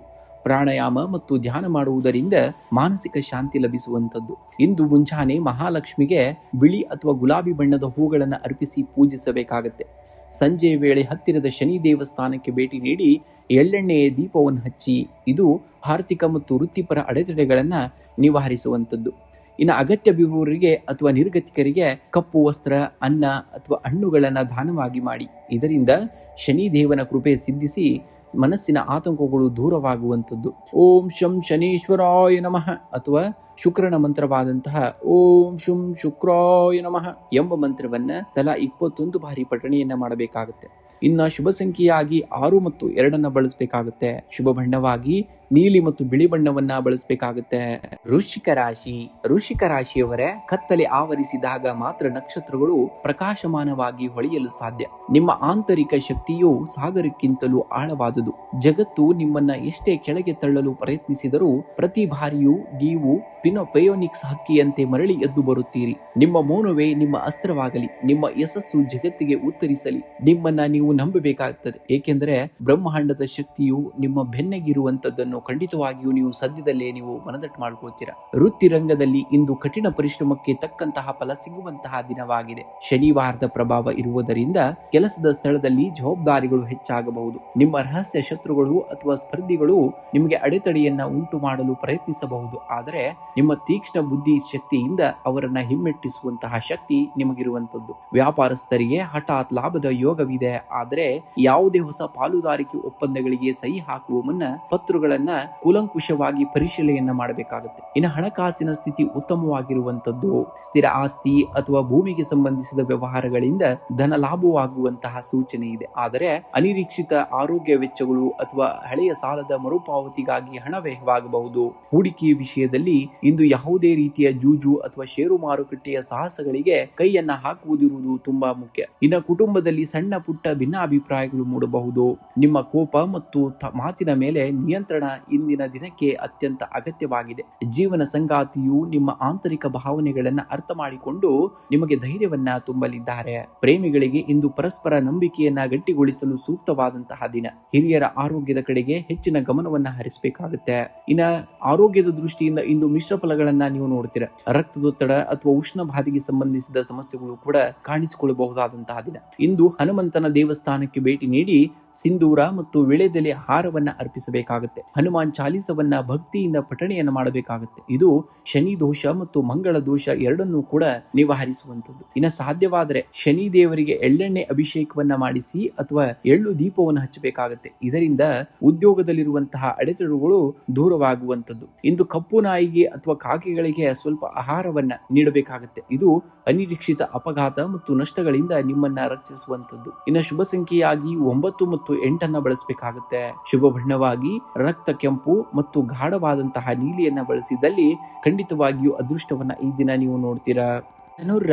ಪ್ರಾಣಾಯಾಮ ಮತ್ತು ಧ್ಯಾನ ಮಾಡುವುದರಿಂದ ಮಾನಸಿಕ ಶಾಂತಿ ಲಭಿಸುವಂಥದ್ದು. ಇಂದು ಮುಂಜಾನೆ ಮಹಾಲಕ್ಷ್ಮಿಗೆ ಬಿಳಿ ಅಥವಾ ಗುಲಾಬಿ ಬಣ್ಣದ ಹೂಗಳನ್ನು ಅರ್ಪಿಸಿ ಪೂಜಿಸಬೇಕಾಗತ್ತೆ. ಸಂಜೆಯ ವೇಳೆ ಹತ್ತಿರದ ಶನಿ ದೇವಸ್ಥಾನಕ್ಕೆ ಭೇಟಿ ನೀಡಿ ಎಳ್ಳೆಣ್ಣೆಯ ದೀಪವನ್ನು ಹಚ್ಚಿ. ಇದು ಆರ್ಥಿಕ ಮತ್ತು ವೃತ್ತಿಪರ ಅಡೆತಡೆಗಳನ್ನ ನಿವಾರಿಸುವಂಥದ್ದು. ಇನ್ನು ಅಗತ್ಯವಿರುವವರಿಗೆ ಅಥವಾ ನಿರ್ಗತಿಕರಿಗೆ ಕಪ್ಪು ವಸ್ತ್ರ, ಅನ್ನ ಅಥವಾ ಹಣ್ಣುಗಳನ್ನು ದಾನವಾಗಿ ಮಾಡಿ. ಇದರಿಂದ ಶನಿ ದೇವನ ಕೃಪೆ ಸಿದ್ಧಿಸಿ ಮನಸ್ಸಿನ ಆತಂಕಗಳು ದೂರವಾಗುವಂಥದ್ದು. ಓಂ ಶಂ ಶನೀಶ್ವರಾಯ ನಮಃ ಅಥವಾ ಶುಕ್ರನ ಮಂತ್ರವಾದಂತಹ ಓಂ ಶುಂ ಶುಕ್ರಾಯ ನಮಃ ಎಂಬ ಮಂತ್ರವನ್ನ ತಲಾ 21 ಬಾರಿ ಪಠಣೆಯನ್ನ ಮಾಡಬೇಕಾಗುತ್ತೆ. ಇನ್ನು ಶುಭ ಸಂಖ್ಯೆಯಾಗಿ 6 ಮತ್ತು 2 ಬಳಸಬೇಕಾಗುತ್ತೆ. ಶುಭ ಬಣ್ಣವಾಗಿ ನೀಲಿ ಮತ್ತು ಬಿಳಿ ಬಣ್ಣವನ್ನ ಬಳಸಬೇಕಾಗುತ್ತೆ. ವೃಶ್ಚಿಕ ರಾಶಿಯವರೇ, ಕತ್ತಲೆ ಆವರಿಸಿದಾಗ ಮಾತ್ರ ನಕ್ಷತ್ರಗಳು ಪ್ರಕಾಶಮಾನವಾಗಿ ಹೊಳೆಯಲು ಸಾಧ್ಯ. ನಿಮ್ಮ ಆಂತರಿಕ ಶಕ್ತಿಯು ಸಾಗರಕ್ಕಿಂತಲೂ ಆಳವಾದುದು. ಜಗತ್ತು ನಿಮ್ಮನ್ನ ಎಷ್ಟೇ ಕೆಳಗೆ ತಳ್ಳಲು ಪ್ರಯತ್ನಿಸಿದರೂ ಪ್ರತಿ ಬಾರಿಯೂ ನೀವು ಪಯೋನಿಕ್ಸ್ ಹಕ್ಕಿಯಂತೆ ಮರಳಿ ಎದ್ದು ಬರುತ್ತೀರಿ. ನಿಮ್ಮ ಮೌನವೇ ನಿಮ್ಮ ಅಸ್ತ್ರವಾಗಲಿ. ನಿಮ್ಮ ಯಶಸ್ಸು ಜಗತ್ತಿಗೆ ಉತ್ತರಿಸಲಿ. ನಿಮ್ಮನ್ನ ನೀವು ನಂಬಬೇಕಾಗುತ್ತದೆ, ಏಕೆಂದರೆ ಬ್ರಹ್ಮಾಂಡದ ಶಕ್ತಿಯು ನಿಮ್ಮ ಬೆನ್ನೆಗಿರುವಂತದ್ದನ್ನು ಖಂಡಿತವಾಗಿಯೂ ನೀವು ಸದ್ಯದಲ್ಲೇ ನೀವು ಮನದಟ್ಟು ಮಾಡ್ಕೊಳ್ತೀರಾ. ವೃತ್ತಿ ರಂಗದಲ್ಲಿ ಇಂದು ಕಠಿಣ ಪರಿಶ್ರಮಕ್ಕೆ ತಕ್ಕಂತಹ ಫಲ ಸಿಗುವಂತಹ ದಿನವಾಗಿದೆ. ಶನಿವಾರದ ಪ್ರಭಾವ ಇರುವುದರಿಂದ ಕೆಲಸದ ಸ್ಥಳದಲ್ಲಿ ಜವಾಬ್ದಾರಿಗಳು ಹೆಚ್ಚಾಗಬಹುದು. ನಿಮ್ಮ ರಹಸ್ಯ ಶತ್ರುಗಳು ಅಥವಾ ಸ್ಪರ್ಧಿಗಳು ನಿಮಗೆ ಅಡೆತಡೆಯನ್ನ ಉಂಟು ಮಾಡಲು ಪ್ರಯತ್ನಿಸಬಹುದು, ಆದರೆ ನಿಮ್ಮ ತೀಕ್ಷ್ಣ ಬುದ್ಧಿ ಶಕ್ತಿಯಿಂದ ಅವರನ್ನ ಹಿಮ್ಮೆಟ್ಟಿಸುವಂತಹ ಶಕ್ತಿ ನಿಮಗಿರುವಂತದ್ದು. ವ್ಯಾಪಾರಸ್ಥರಿಗೆ ಹಠಾತ್ ಲಾಭದ ಯೋಗವಿದೆ. ಆದರೆ ಯಾವುದೇ ಹೊಸ ಪಾಲುದಾರಿಕೆ ಒಪ್ಪಂದಗಳಿಗೆ ಸಹಿ ಹಾಕುವ ಮುನ್ನ ಪತ್ರಗಳನ್ನ ಕೂಲಂಕುಷವಾಗಿ ಪರಿಶೀಲನೆಯನ್ನ ಮಾಡಬೇಕಾಗುತ್ತೆ. ಇನ್ನು ಹಣಕಾಸಿನ ಸ್ಥಿತಿ ಉತ್ತಮವಾಗಿರುವಂತದ್ದು. ಸ್ಥಿರ ಆಸ್ತಿ ಅಥವಾ ಭೂಮಿಗೆ ಸಂಬಂಧಿಸಿದ ವ್ಯವಹಾರಗಳಿಂದ ಧನ ಲಾಭವಾಗುವಂತಹ ಸೂಚನೆ ಇದೆ. ಆದರೆ ಅನಿರೀಕ್ಷಿತ ಆರೋಗ್ಯ ವೆಚ್ಚಗಳು ಅಥವಾ ಹಳೆಯ ಸಾಲದ ಮರುಪಾವತಿಗಾಗಿ ಹಣ ವ್ಯಯವಾಗಬಹುದು. ಹೂಡಿಕೆಯ ವಿಷಯದಲ್ಲಿ ಇಂದು ಯಾವುದೇ ರೀತಿಯ ಜೂಜು ಅಥವಾ ಷೇರು ಮಾರುಕಟ್ಟೆಯ ಸಾಹಸಗಳಿಗೆ ಕೈಯನ್ನ ಹಾಕುವುದಿರುವುದು ತುಂಬಾ ಮುಖ್ಯ. ಇನ್ನು ಕುಟುಂಬದಲ್ಲಿ ಸಣ್ಣ ಪುಟ್ಟ ಭಿನ್ನಾಭಿಪ್ರಾಯಗಳು ಮೂಡಬಹುದು. ನಿಮ್ಮ ಕೋಪ ಮತ್ತು ಮಾತಿನ ಮೇಲೆ ನಿಯಂತ್ರಣ ಇಂದಿನ ದಿನಕ್ಕೆ ಅತ್ಯಂತ ಅಗತ್ಯವಾಗಿದೆ. ಜೀವನ ಸಂಗಾತಿಯು ನಿಮ್ಮ ಆಂತರಿಕ ಭಾವನೆಗಳನ್ನ ಅರ್ಥ ಮಾಡಿಕೊಂಡು ನಿಮಗೆ ಧೈರ್ಯವನ್ನ ತುಂಬಲಿದ್ದಾರೆ. ಪ್ರೇಮಿಗಳಿಗೆ ಇಂದು ಪರಸ್ಪರ ನಂಬಿಕೆಯನ್ನ ಗಟ್ಟಿಗೊಳಿಸಲು ಸೂಕ್ತವಾದಂತಹ ದಿನ. ಹಿರಿಯರ ಆರೋಗ್ಯದ ಕಡೆಗೆ ಹೆಚ್ಚಿನ ಗಮನವನ್ನ ಹರಿಸಬೇಕಾಗುತ್ತೆ. ಇನ್ನ ಆರೋಗ್ಯದ ದೃಷ್ಟಿಯಿಂದ ಇಂದು ಮಿಶ್ರ ಫಲಗಳನ್ನ ನೀವು ನೋಡ್ತೀರ. ರಕ್ತದೊತ್ತಡ ಅಥವಾ ಉಷ್ಣ ಬಾಧೆಗೆ ಸಂಬಂಧಿಸಿದ ಸಮಸ್ಯೆಗಳು ಕೂಡ ಕಾಣಿಸಿಕೊಳ್ಳಬಹುದಾದಂತಹ ದಿನ. ಇಂದು ಹನುಮಂತನ ದೇವಸ್ಥಾನಕ್ಕೆ ಭೇಟಿ ನೀಡಿ ಸಿಂಧೂರ ಮತ್ತು ವಿಳೆದೆಲೆ ಹಾರವನ್ನ ಅರ್ಪಿಸಬೇಕಾಗುತ್ತೆ. ಹನುಮಾನ್ ಚಾಲಿಸವನ್ನ ಭಕ್ತಿಯಿಂದ ಪಠಣೆಯನ್ನ ಮಾಡಬೇಕಾಗುತ್ತೆ. ಇದು ಶನಿ ದೋಷ ಮತ್ತು ಮಂಗಳ ದೋಷ ಎರಡನ್ನೂ ಕೂಡ ನಿವಾರಿಸುವಂತದ್ದು. ಇನ್ನು ಸಾಧ್ಯವಾದರೆ ಶನಿ ದೇವರಿಗೆ ಎಳ್ಳೆಣ್ಣೆ ಅಭಿಷೇಕವನ್ನ ಮಾಡಿಸಿ ಅಥವಾ ಎಳ್ಳು ದೀಪವನ್ನು ಹಚ್ಚಬೇಕಾಗುತ್ತೆ. ಇದರಿಂದ ಉದ್ಯೋಗದಲ್ಲಿರುವಂತಹ ಅಡೆತಡೆಗಳು ದೂರವಾಗುವಂತದ್ದು. ಇಂದು ಕಪ್ಪು ನಾಯಿಗೆ ಅಥವಾ ಕಾಗೆಗಳಿಗೆ ಸ್ವಲ್ಪ ಆಹಾರವನ್ನ ನೀಡಬೇಕಾಗುತ್ತೆ. ಇದು ಅನಿರೀಕ್ಷಿತ ಅಪಘಾತ ಮತ್ತು ನಷ್ಟಗಳಿಂದ ನಿಮ್ಮನ್ನ ರಕ್ಷಿಸುವಂತದ್ದು. ಇನ್ನು ಶುಭ ಸಂಖ್ಯೆಯಾಗಿ 9 ಮತ್ತು 8 ಬಳಸಬೇಕಾಗುತ್ತೆ. ಶುಭ ಬಣ್ಣವಾಗಿ ರಕ್ತ ಕೆಂಪು ಮತ್ತು ಗಾಢವಾದಂತಹ ನೀಲಿಯನ್ನ ಬಳಸಿದಲ್ಲಿ ಖಂಡಿತವಾಗಿಯೂ ಅದೃಷ್ಟವನ್ನ ಈ ದಿನ ನೀವು ನೋಡ್ತೀರಾ.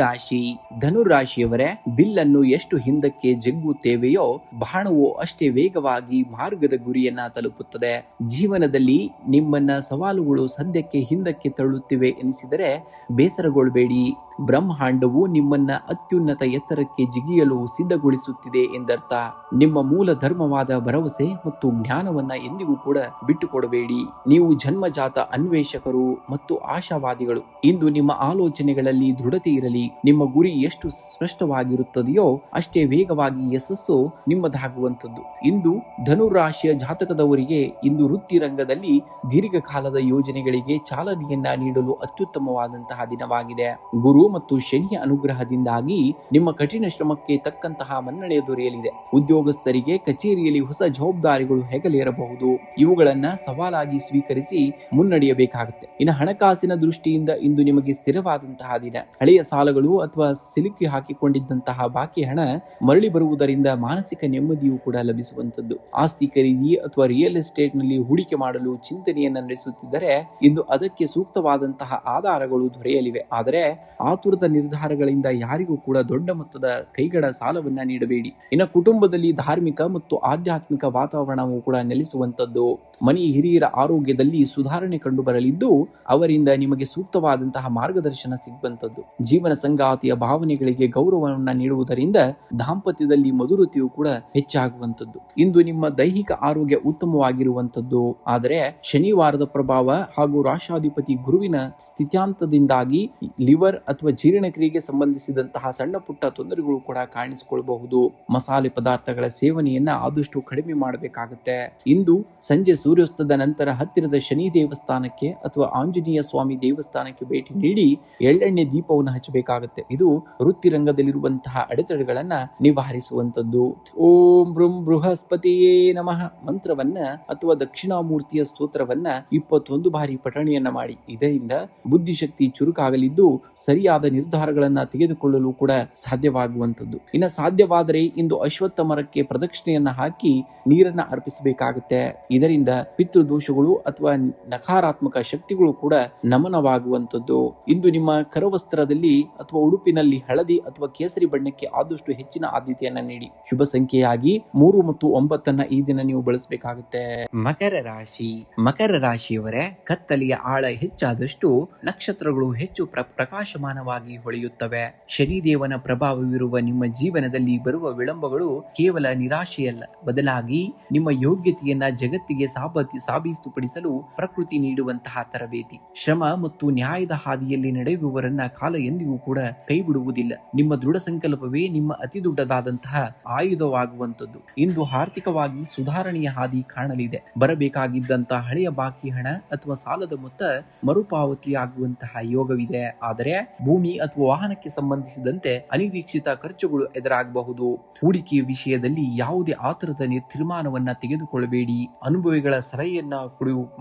ಧನುರಾಶಿಯವರೇ, ಬಿಲ್ಲನ್ನು ಎಷ್ಟು ಹಿಂದಕ್ಕೆ ಜಗ್ಗುತ್ತೇವೆಯೋ ಬಾಣವು ಅಷ್ಟೇ ವೇಗವಾಗಿ ಮಾರ್ಗದ ಗುರಿಯನ್ನ ತಲುಪುತ್ತದೆ. ಜೀವನದಲ್ಲಿ ನಿಮ್ಮನ್ನ ಸವಾಲುಗಳು ಸದ್ಯಕ್ಕೆ ಹಿಂದಕ್ಕೆ ತಳ್ಳುತ್ತಿವೆ ಎನಿಸಿದರೆ ಬೇಸರಗೊಳ್ಳಬೇಡಿ. ಬ್ರಹ್ಮಾಂಡವು ನಿಮ್ಮನ್ನ ಅತ್ಯುನ್ನತ ಎತ್ತರಕ್ಕೆ ಜಿಗಿಯಲು ಸಿದ್ಧಗೊಳಿಸುತ್ತಿದೆ ಎಂದರ್ಥ. ನಿಮ್ಮ ಮೂಲ ಧರ್ಮವಾದ ಭರವಸೆ ಮತ್ತು ಜ್ಞಾನವನ್ನ ಎಂದಿಗೂ ಕೂಡ ಬಿಟ್ಟುಕೊಡಬೇಡಿ. ನೀವು ಜನ್ಮಜಾತ ಅನ್ವೇಷಕರು ಮತ್ತು ಆಶಾವಾದಿಗಳು. ಇಂದು ನಿಮ್ಮ ಆಲೋಚನೆಗಳಲ್ಲಿ ದೃಢತೆ ಇರಲಿ. ನಿಮ್ಮ ಗುರಿ ಎಷ್ಟು ಸ್ಪಷ್ಟವಾಗಿರುತ್ತದೆಯೋ ಅಷ್ಟೇ ವೇಗವಾಗಿ ಯಶಸ್ಸು ನಿಮ್ಮದಾಗುವಂಥದ್ದು. ಇಂದು ಧನುರಾಶಿಯ ಜಾತಕದವರಿಗೆ ಇಂದು ವೃತ್ತಿ ರಂಗದಲ್ಲಿ ದೀರ್ಘಕಾಲದ ಯೋಜನೆಗಳಿಗೆ ಚಾಲನೆಯನ್ನ ನೀಡಲು ಅತ್ಯುತ್ತಮವಾದಂತಹ ದಿನವಾಗಿದೆ. ಗುರು ಮತ್ತು ಶನಿಯ ಅನುಗ್ರಹದಿಂದಾಗಿ ನಿಮ್ಮ ಕಠಿಣ ಶ್ರಮಕ್ಕೆ ತಕ್ಕಂತಹ ಮನ್ನಣೆ ದೊರೆಯಲಿದೆ. ಉದ್ಯೋಗಸ್ಥರಿಗೆ ಕಚೇರಿಯಲ್ಲಿ ಹೊಸ ಜವಾಬ್ದಾರಿಗಳು ಹೆಗಲೇರಬಹುದು. ಇವುಗಳನ್ನ ಸವಾಲಾಗಿ ಸ್ವೀಕರಿಸಿ ಮುನ್ನಡೆಯಬೇಕಾಗುತ್ತೆ. ಇನ್ನು ಹಣಕಾಸಿನ ದೃಷ್ಟಿಯಿಂದ ಇಂದು ನಿಮಗೆ ಸ್ಥಿರವಾದಂತಹ ದಿನ. ಹಳೆಯ ಸಾಲಗಳು ಅಥವಾ ಸಿಲುಕಿ ಹಾಕಿಕೊಂಡಿದ್ದಂತಹ ಬಾಕಿ ಹಣ ಮರಳಿ ಬರುವುದರಿಂದ ಮಾನಸಿಕ ನೆಮ್ಮದಿಯೂ ಕೂಡ ಲಭಿಸುವಂತದ್ದು. ಆಸ್ತಿ ಖರೀದಿ ಅಥವಾ ರಿಯಲ್ ಎಸ್ಟೇಟ್ ನಲ್ಲಿ ಹೂಡಿಕೆ ಮಾಡಲು ಚಿಂತನೆಯನ್ನ ನಡೆಸುತ್ತಿದ್ದರೆ ಇಂದು ಅದಕ್ಕೆ ಸೂಕ್ತವಾದಂತಹ ಆಧಾರಗಳು ದೊರೆಯಲಿವೆ. ಆದರೆ ಆತುರದ ನಿರ್ಧಾರಗಳಿಂದ ಯಾರಿಗೂ ಕೂಡ ದೊಡ್ಡ ಮೊತ್ತದ ಕೈಗಡ ಸಾಲವನ್ನ ನೀಡಬೇಡಿ. ಇನ್ನು ಕುಟುಂಬದಲ್ಲಿ ಧಾರ್ಮಿಕ ಮತ್ತು ಆಧ್ಯಾತ್ಮಿಕ ವಾತಾವರಣವು ಕೂಡ ನೆಲೆಸುವಂತದ್ದು. ಮನೆ ಹಿರಿಯರ ಆರೋಗ್ಯದಲ್ಲಿ ಸುಧಾರಣೆ ಕಂಡು ಬರಲಿದ್ದು ಅವರಿಂದ ನಿಮಗೆ ಸೂಕ್ತವಾದಂತಹ ಮಾರ್ಗದರ್ಶನ ಸಿಗುವಂತದ್ದು. ಜೀವನ ಸಂಗಾತಿಯ ಭಾವನೆಗಳಿಗೆ ಗೌರವವನ್ನ ನೀಡುವುದರಿಂದ ದಾಂಪತ್ಯದಲ್ಲಿ ಮಧುರತೆಯು ಕೂಡ ಹೆಚ್ಚಾಗುವಂತದ್ದು. ಇಂದು ನಿಮ್ಮ ದೈಹಿಕ ಆರೋಗ್ಯ ಉತ್ತಮವಾಗಿರುವಂತದ್ದು. ಆದರೆ ಶನಿವಾರದ ಪ್ರಭಾವ ಹಾಗೂ ರಾಶಾಧಿಪತಿ ಗುರುವಿನ ಸ್ಥಿತ್ಯಾಂತದಿಂದಾಗಿ ಲಿವರ್ ಅಥವಾ ಜೀರ್ಣಕ್ರಿಯೆಗೆ ಸಂಬಂಧಿಸಿದಂತಹ ಸಣ್ಣ ಪುಟ್ಟ ತೊಂದರೆಗಳು ಕೂಡ ಕಾಣಿಸಿಕೊಳ್ಳಬಹುದು. ಮಸಾಲೆ ಪದಾರ್ಥಗಳ ಸೇವನೆಯನ್ನ ಆದಷ್ಟು ಕಡಿಮೆ ಮಾಡಬೇಕಾಗುತ್ತೆ. ಇಂದು ಸಂಜೆ ಸೂರ್ಯಾಸ್ತದ ನಂತರ ಹತ್ತಿರದ ಶನಿ ದೇವಸ್ಥಾನಕ್ಕೆ ಅಥವಾ ಆಂಜನೇಯ ಸ್ವಾಮಿ ದೇವಸ್ಥಾನಕ್ಕೆ ಭೇಟಿ ನೀಡಿ ಎಳ್ಳೆಣ್ಣೆ ದೀಪವನ್ನು ಹಚ್ಚಬೇಕಾಗುತ್ತೆ. ಇದು ವೃತ್ತಿ ರಂಗದಲ್ಲಿರುವಂತಹ ಅಡೆತಡೆಗಳನ್ನ ನಿವಾರಿಸುವಂತದ್ದು. ಓಂ ಬೃಂ ಬೃಹಸ್ಪತಿಯೇ ನಮಃ ಮಂತ್ರವನ್ನ ಅಥವಾ ದಕ್ಷಿಣಾಮೂರ್ತಿಯ ಸ್ತೋತ್ರವನ್ನ 21 ಬಾರಿ ಪಠಣೆಯನ್ನ ಮಾಡಿ. ಇದರಿಂದ ಬುದ್ಧಿಶಕ್ತಿ ಚುರುಕಾಗಲಿದ್ದು ಸರಿಯಾದ ನಿರ್ಧಾರಗಳನ್ನ ತೆಗೆದುಕೊಳ್ಳಲು ಕೂಡ ಸಾಧ್ಯವಾಗುವಂತದ್ದು. ಇನ್ನು ಸಾಧ್ಯವಾದರೆ ಇಂದು ಅಶ್ವತ್ಥ ಮರಕ್ಕೆ ಪ್ರದಕ್ಷಿಣೆಯನ್ನ ಹಾಕಿ ನೀರನ್ನ ಅರ್ಪಿಸಬೇಕಾಗುತ್ತೆ. ಇದರಿಂದ ಪಿತೃದೋಷಗಳು ಅಥವಾ ನಕಾರಾತ್ಮಕ ಶಕ್ತಿಗಳು ಕೂಡ ನಮನವಾಗುವಂತದ್ದು. ಇಂದು ನಿಮ್ಮ ಕರವಸ್ತ್ರದಲ್ಲಿ ಅಥವಾ ಉಡುಪಿನಲ್ಲಿ ಹಳದಿ ಅಥವಾ ಕೇಸರಿ ಬಣ್ಣಕ್ಕೆ ಆದಷ್ಟು ಹೆಚ್ಚಿನ ಆದ್ಯತೆಯನ್ನ ನೀಡಿ. ಶುಭ ಸಂಖ್ಯೆಯಾಗಿ 3 ಮತ್ತು 9 ಈ ದಿನ ನೀವು ಬಳಸಬೇಕಾಗುತ್ತೆ. ಮಕರ ರಾಶಿಯವರೇ, ಕತ್ತಲೆಯ ಆಳ ಹೆಚ್ಚಾದಷ್ಟು ನಕ್ಷತ್ರಗಳು ಹೆಚ್ಚು ಪ್ರಕಾಶಮಾನ ಸಮಾನವಾಗಿ ಹೊಳೆಯುತ್ತವೆ. ಶನಿದೇವನ ಪ್ರಭಾವವಿರುವ ನಿಮ್ಮ ಜೀವನದಲ್ಲಿ ಬರುವ ವಿಳಂಬಗಳು ಕೇವಲ ನಿರಾಶೆಯಲ್ಲ, ಬದಲಾಗಿ ನಿಮ್ಮ ಯೋಗ್ಯತೆಯನ್ನ ಜಗತ್ತಿಗೆ ಸಾಬೀತುಪಡಿಸಲು ಪ್ರಕೃತಿ ನೀಡುವಂತಹ ತರಬೇತಿ. ಶ್ರಮ ಮತ್ತು ನ್ಯಾಯದ ಹಾದಿಯಲ್ಲಿ ನಡೆಯುವವರನ್ನ ಕಾಲ ಎಂದಿಗೂ ಕೂಡ ಕೈ ಬಿಡುವುದಿಲ್ಲ. ನಿಮ್ಮ ದೃಢ ಸಂಕಲ್ಪವೇ ನಿಮ್ಮ ಅತಿ ದೊಡ್ಡದಾದಂತಹ ಆಯುಧವಾಗುವಂತದ್ದು. ಇಂದು ಆರ್ಥಿಕವಾಗಿ ಸುಧಾರಣೆಯ ಹಾದಿ ಕಾಣಲಿದೆ. ಬರಬೇಕಾಗಿದ್ದಂತಹ ಹಳೆಯ ಬಾಕಿ ಹಣ ಅಥವಾ ಸಾಲದ ಮೊತ್ತ ಮರುಪಾವತಿಯಾಗುವಂತಹ ಯೋಗವಿದೆ. ಆದರೆ ಭೂಮಿ ಅಥವಾ ವಾಹನಕ್ಕೆ ಸಂಬಂಧಿಸಿದಂತೆ ಅನಿರೀಕ್ಷಿತ ಖರ್ಚುಗಳು ಎದುರಾಗಬಹುದು. ಹೂಡಿಕೆಯ ವಿಷಯದಲ್ಲಿ ಯಾವುದೇ ಆತುರದ ತೀರ್ಮಾನವನ್ನ ತೆಗೆದುಕೊಳ್ಳಬೇಡಿ. ಅನುಭವಿಗಳ ಸಲಹೆಯನ್ನ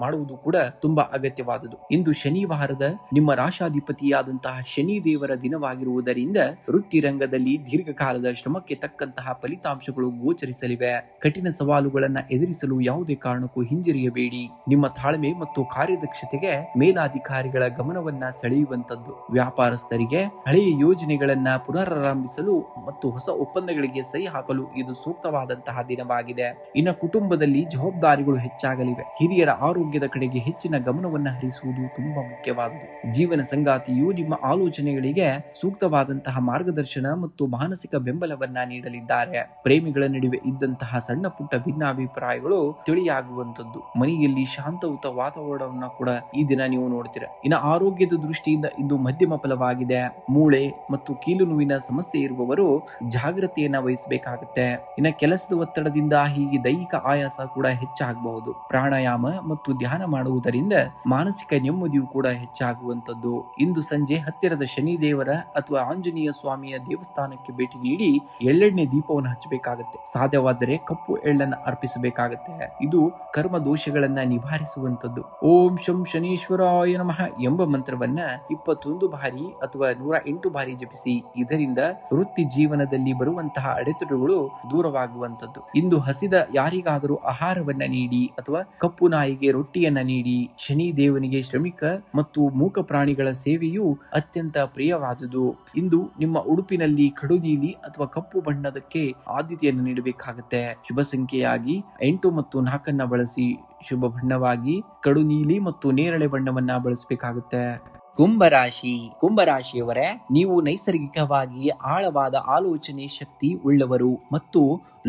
ಮಾಡುವುದು ಕೂಡ ತುಂಬಾ ಅಗತ್ಯವಾದುದು. ಇಂದು ಶನಿವಾರದ ನಿಮ್ಮ ರಾಶಾಧಿಪತಿಯಾದಂತಹ ಶನಿ ದೇವರ ದಿನವಾಗಿರುವುದರಿಂದ ವೃತ್ತಿ ರಂಗದಲ್ಲಿ ದೀರ್ಘಕಾಲದ ಶ್ರಮಕ್ಕೆ ತಕ್ಕಂತಹ ಫಲಿತಾಂಶಗಳು ಗೋಚರಿಸಲಿವೆ. ಕಠಿಣ ಸವಾಲುಗಳನ್ನ ಎದುರಿಸಲು ಯಾವುದೇ ಕಾರಣಕ್ಕೂ ಹಿಂಜರಿಯಬೇಡಿ. ನಿಮ್ಮ ತಾಳ್ಮೆ ಮತ್ತು ಕಾರ್ಯದಕ್ಷತೆಗೆ ಮೇಲಾಧಿಕಾರಿಗಳ ಗಮನವನ್ನ ಸೆಳೆಯುವಂತದ್ದು. ವ್ಯಾಪಾರಸ್ಥರಿಗೆ ಹಳೆಯ ಯೋಜನೆಗಳನ್ನ ಪುನರಾರಂಭಿಸಲು ಮತ್ತು ಹೊಸ ಒಪ್ಪಂದಗಳಿಗೆ ಸಹಿ ಹಾಕಲು ಇದು ಸೂಕ್ತವಾದಂತಹ ದಿನವಾಗಿದೆ. ಇನ್ನು ಕುಟುಂಬದಲ್ಲಿ ಜವಾಬ್ದಾರಿಗಳು ಹೆಚ್ಚಾಗಲಿವೆ. ಹಿರಿಯರ ಆರೋಗ್ಯದ ಕಡೆಗೆ ಹೆಚ್ಚಿನ ಗಮನವನ್ನ ಹರಿಸುವುದು ತುಂಬಾ ಮುಖ್ಯವಾದುದು. ಜೀವನ ಸಂಗಾತಿಯು ನಿಮ್ಮ ಆಲೋಚನೆಗಳಿಗೆ ಸೂಕ್ತವಾದಂತಹ ಮಾರ್ಗದರ್ಶನ ಮತ್ತು ಮಾನಸಿಕ ಬೆಂಬಲವನ್ನ ನೀಡಲಿದ್ದಾರೆ. ಪ್ರೇಮಿಗಳ ನಡುವೆ ಇದ್ದಂತಹ ಸಣ್ಣ ಪುಟ್ಟ ಭಿನ್ನಾಭಿಪ್ರಾಯಗಳು ತಿಳಿಯಾಗುವಂತದ್ದು. ಮನೆಯಲ್ಲಿ ಶಾಂತಯುತ ವಾತಾವರಣವನ್ನ ಕೂಡ ಈ ದಿನ ನೀವು ನೋಡ್ತೀರಾ. ಇನ್ನು ಆರೋಗ್ಯದ ದೃಷ್ಟಿಯಿಂದ ಇದು ಮಧ್ಯಮ ಫಲವಾಗಿದೆ. ಮೂಳೆ ಮತ್ತು ಕೀಲು ನೋವಿನ ಸಮಸ್ಯೆ ಇರುವವರು ಜಾಗ್ರತೆಯನ್ನ ವಹಿಸಬೇಕಾಗುತ್ತೆ. ಇನ್ನು ಕೆಲಸದ ಒತ್ತಡದಿಂದ ಹೀಗೆ ದೈಹಿಕ ಆಯಾಸ ಕೂಡ ಹೆಚ್ಚಾಗಬಹುದು. ಪ್ರಾಣಾಯಾಮ ಮತ್ತು ಧ್ಯಾನ ಮಾಡುವುದರಿಂದ ಮಾನಸಿಕ ನೆಮ್ಮದಿಯು ಕೂಡ ಹೆಚ್ಚಾಗುವಂತದ್ದು. ಇಂದು ಸಂಜೆ ಹತ್ತಿರದ ಶನಿ ದೇವರ ಅಥವಾ ಆಂಜನೇಯ ಸ್ವಾಮಿಯ ದೇವಸ್ಥಾನಕ್ಕೆ ಭೇಟಿ ನೀಡಿ ಎಳ್ಳೆಣ್ಣೆ ದೀಪವನ್ನು ಹಚ್ಚಬೇಕಾಗುತ್ತೆ. ಸಾಧ್ಯವಾದರೆ ಕಪ್ಪು ಎಳ್ಳನ್ನು ಅರ್ಪಿಸಬೇಕಾಗುತ್ತೆ. ಇದು ಕರ್ಮ ದೋಷಗಳನ್ನ ನಿವಾರಿಸುವಂತದ್ದು. ಓಂ ಶಂ ಶನೀಶ್ವರಾಯ ನಮಃ ಎಂಬ ಮಂತ್ರವನ್ನ 21 ಬಾರಿ ಅಥವಾ 108 ಬಾರಿ ಜಪಿಸಿ. ಇದರಿಂದ ವೃತ್ತಿ ಜೀವನದಲ್ಲಿ ಬರುವಂತಹ ಅಡೆತಡೆಗಳು ದೂರವಾಗುವಂತದ್ದು. ಇಂದು ಹಸಿದ ಯಾರಿಗಾದರೂ ಆಹಾರವನ್ನ ನೀಡಿ ಅಥವಾ ಕಪ್ಪು ನಾಯಿಗೆ ರೊಟ್ಟಿಯನ್ನ ನೀಡಿ. ಶನಿ ದೇವನಿಗೆ ಶ್ರಮಿಕ ಮತ್ತು ಮೂಕ ಪ್ರಾಣಿಗಳ ಸೇವೆಯು ಅತ್ಯಂತ ಪ್ರಿಯವಾದುದು. ಇಂದು ನಿಮ್ಮ ಉಡುಪಿನಲ್ಲಿ ಕಡು ನೀಲಿ ಅಥವಾ ಕಪ್ಪು ಬಣ್ಣದಕ್ಕೆ ಆದ್ಯತೆಯನ್ನು ನೀಡಬೇಕಾಗುತ್ತೆ. ಶುಭ ಸಂಖ್ಯೆಯಾಗಿ 8 ಮತ್ತು 4 ಬಳಸಿ. ಶುಭ ಬಣ್ಣವಾಗಿ ಕಡು ನೀಲಿ ಮತ್ತು ನೇರಳೆ ಬಣ್ಣವನ್ನ ಬಳಸಬೇಕಾಗುತ್ತೆ. ಕುಂಭರಾಶಿಯವರೇ, ನೀವು ನೈಸರ್ಗಿಕವಾಗಿ ಆಳವಾದ ಆಲೋಚನೆ ಶಕ್ತಿ ಉಳ್ಳವರು ಮತ್ತು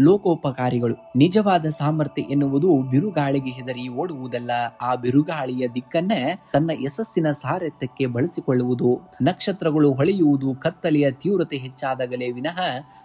ಲೋಕೋಪಕಾರಿಗಳು. ನಿಜವಾದ ಸಾಮರ್ಥ್ಯ ಎನ್ನುವುದು ಬಿರುಗಾಳಿಗೆ ಹೆದರಿ ಓಡುವುದಲ್ಲ, ಆ ಬಿರುಗಾಳಿಯ ದಿಕ್ಕನ್ನೇ ತನ್ನ ಯಶಸ್ಸಿನ ಸಾರಥ್ಯಕ್ಕೆ ಬಳಸಿಕೊಳ್ಳುವುದು. ನಕ್ಷತ್ರಗಳು ಹೊಳೆಯುವುದು ಕತ್ತಲೆಯ ತೀವ್ರತೆ ಹೆಚ್ಚಾದಾಗಲೇ ವಿನಃ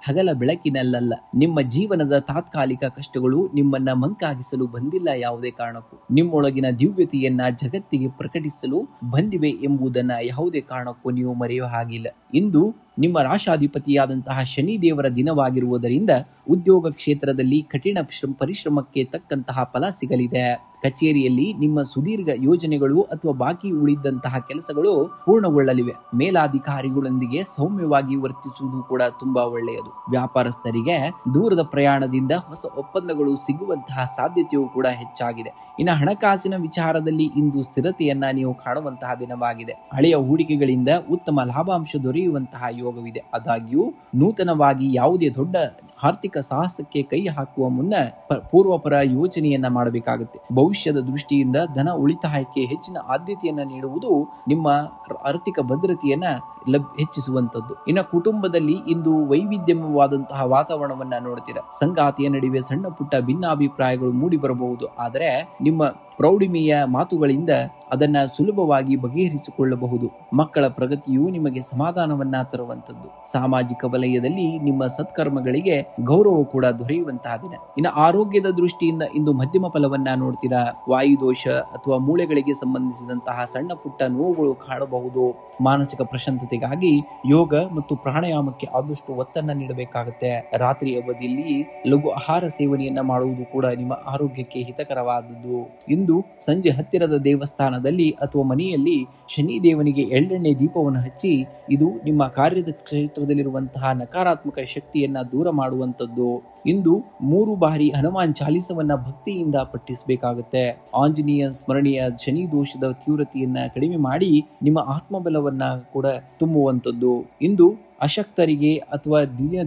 ಹಗಲ ಬೆಳಕಿನಲ್ಲ. ನಿಮ್ಮ ಜೀವನದ ತಾತ್ಕಾಲಿಕ ಕಷ್ಟಗಳು ನಿಮ್ಮನ್ನ ಮಂಕಾಗಿಸಲು ಬಂದಿಲ್ಲ. ಯಾವುದೇ ಕಾರಣಕ್ಕೂ ನಿಮ್ಮೊಳಗಿನ ದಿವ್ಯತೆಯನ್ನ ಜಗತ್ತಿಗೆ ಪ್ರಕಟಿಸಲು ಬಂದಿವೆ ಎಂಬುದನ್ನ ಯಾವುದೇ ಕಾರಣಕ್ಕೂ ನೀವು ಮರೆಯುವ ಹಾಗಿಲ್ಲ. ಇಂದು ನಿಮ್ಮ ರಾಶಾಧಿಪತಿಯಾದಂತಹ ಶನಿ ದೇವರ ದಿನವಾಗಿರುವುದರಿಂದ ಉದ್ಯೋಗ ಕ್ಷೇತ್ರದಲ್ಲಿ ಕಠಿಣ ಪರಿಶ್ರಮಕ್ಕೆ ತಕ್ಕಂತಹ ಫಲ ಸಿಗಲಿದೆ. ಕಚೇರಿಯಲ್ಲಿ ನಿಮ್ಮ ಸುದೀರ್ಘ ಯೋಜನೆಗಳು ಅಥವಾ ಬಾಕಿ ಉಳಿದಂತಹ ಕೆಲಸಗಳು ಪೂರ್ಣಗೊಳ್ಳಲಿವೆ. ಮೇಲಾಧಿಕಾರಿಗಳೊಂದಿಗೆ ಸೌಮ್ಯವಾಗಿ ವರ್ತಿಸುವುದು ಕೂಡ ತುಂಬಾ ಒಳ್ಳೆಯದು. ವ್ಯಾಪಾರಸ್ಥರಿಗೆ ದೂರದ ಪ್ರಯಾಣದಿಂದ ಹೊಸ ಒಪ್ಪಂದಗಳು ಸಿಗುವಂತಹ ಸಾಧ್ಯತೆಯೂ ಕೂಡ ಹೆಚ್ಚಾಗಿದೆ. ಇನ್ನು ಹಣಕಾಸಿನ ವಿಚಾರದಲ್ಲಿ ಇಂದು ಸ್ಥಿರತೆಯನ್ನ ನೀವು ಕಾಣುವಂತಹ ದಿನವಾಗಿದೆ. ಹಳೆಯ ಹೂಡಿಕೆಗಳಿಂದ ಉತ್ತಮ ಲಾಭಾಂಶ ದೊರೆಯುವಂತಹ ಯೋಗವಿದೆ. ಆದಾಗ್ಯೂ ನೂತನವಾಗಿ ಯಾವುದೇ ದೊಡ್ಡ ಆರ್ಥಿಕ ಸಾಹಸಕ್ಕೆ ಕೈ ಹಾಕುವ ಮುನ್ನ ಪೂರ್ವಪರ ಯೋಚನೆಯನ್ನ ಮಾಡಬೇಕಾಗುತ್ತೆ. ಭವಿಷ್ಯದ ದೃಷ್ಟಿಯಿಂದ ಧನ ಉಳಿತಾಯಕ್ಕೆ ಹೆಚ್ಚಿನ ಆದ್ಯತೆಯನ್ನ ನೀಡುವುದು ನಿಮ್ಮ ಆರ್ಥಿಕ ಭದ್ರತೆಯನ್ನ ಹೆಚ್ಚಿಸುವಂತದ್ದು. ಇನ್ನು ಕುಟುಂಬದಲ್ಲಿ ಇಂದು ವೈವಿಧ್ಯಮಯವಾದಂತಹ ವಾತಾವರಣವನ್ನ ನೋಡ್ತೀರಾ. ಸಂಗಾತಿಯ ನಡುವೆ ಸಣ್ಣ ಪುಟ್ಟ ಭಿನ್ನಾಭಿಪ್ರಾಯಗಳು ಮೂಡಿ ಬರಬಹುದು. ಆದರೆ ನಿಮ್ಮ ಪ್ರೌಢಿಮೆಯ ಮಾತುಗಳಿಂದ ಅದನ್ನ ಸುಲಭವಾಗಿ ಬಗೆಹರಿಸಿಕೊಳ್ಳಬಹುದು. ಮಕ್ಕಳ ಪ್ರಗತಿಯು ನಿಮಗೆ ಸಮಾಧಾನವನ್ನ ತರುವಂತದ್ದು. ಸಾಮಾಜಿಕ ವಲಯದಲ್ಲಿ ನಿಮ್ಮ ಸತ್ಕರ್ಮಗಳಿಗೆ ಗೌರವ ಕೂಡ ದೊರೆಯುವಂತಹ ದಿನ. ಇನ್ನು ಆರೋಗ್ಯದ ದೃಷ್ಟಿಯಿಂದ ಇಂದು ಮಧ್ಯಮ ಫಲವನ್ನ ನೋಡ್ತೀರಾ. ವಾಯುದೋಷ ಅಥವಾ ಮೂಳೆಗಳಿಗೆ ಸಂಬಂಧಿಸಿದಂತಹ ಸಣ್ಣ ಪುಟ್ಟ ನೋವುಗಳು ಕಾಣಬಹುದು. ಮಾನಸಿಕ ಪ್ರಶಾಂತತೆಗಾಗಿ ಯೋಗ ಮತ್ತು ಪ್ರಾಣಾಯಾಮಕ್ಕೆ ಆದಷ್ಟು ಒತ್ತನ್ನ ನೀಡಬೇಕಾಗುತ್ತೆ. ರಾತ್ರಿ ಅವಧಿಯಲ್ಲಿ ಲಘು ಆಹಾರ ಸೇವನೆಯನ್ನ ಮಾಡುವುದು ಕೂಡ ನಿಮ್ಮ ಆರೋಗ್ಯಕ್ಕೆ ಹಿತಕರವಾದದ್ದು. ಇಂದು ಸಂಜೆ ಹತ್ತಿರದ ದೇವಸ್ಥಾನದಲ್ಲಿ ಅಥವಾ ಮನೆಯಲ್ಲಿ ಶನಿ ದೇವನಿಗೆ ಎಳ್ಳೆಣ್ಣೆ ದೀಪವನ್ನು ಹಚ್ಚಿ. ಇದು ನಿಮ್ಮ ಕಾರ್ಯದ ಕ್ಷೇತ್ರದಲ್ಲಿರುವಂತಹ ನಕಾರಾತ್ಮಕ ಶಕ್ತಿಯನ್ನ ದೂರ ಮಾಡುವಂತದ್ದು. ಇಂದು 3 ಬಾರಿ ಹನುಮಾನ್ ಚಾಲಿಸವನ್ನ ಭಕ್ತಿಯಿಂದ ಪಠಿಸಬೇಕಾಗುತ್ತೆ. ಆಂಜನೇಯ ಸ್ಮರಣೆಯ ಶನಿ ದೋಷದ ತೀವ್ರತೆಯನ್ನ ಕಡಿಮೆ ಮಾಡಿ ನಿಮ್ಮ ಆತ್ಮಬಲವನ್ನ ಕೂಡ ತುಂಬುವಂತದ್ದು. ಇಂದು ಅಶಕ್ತರಿಗೆ ಅಥವಾ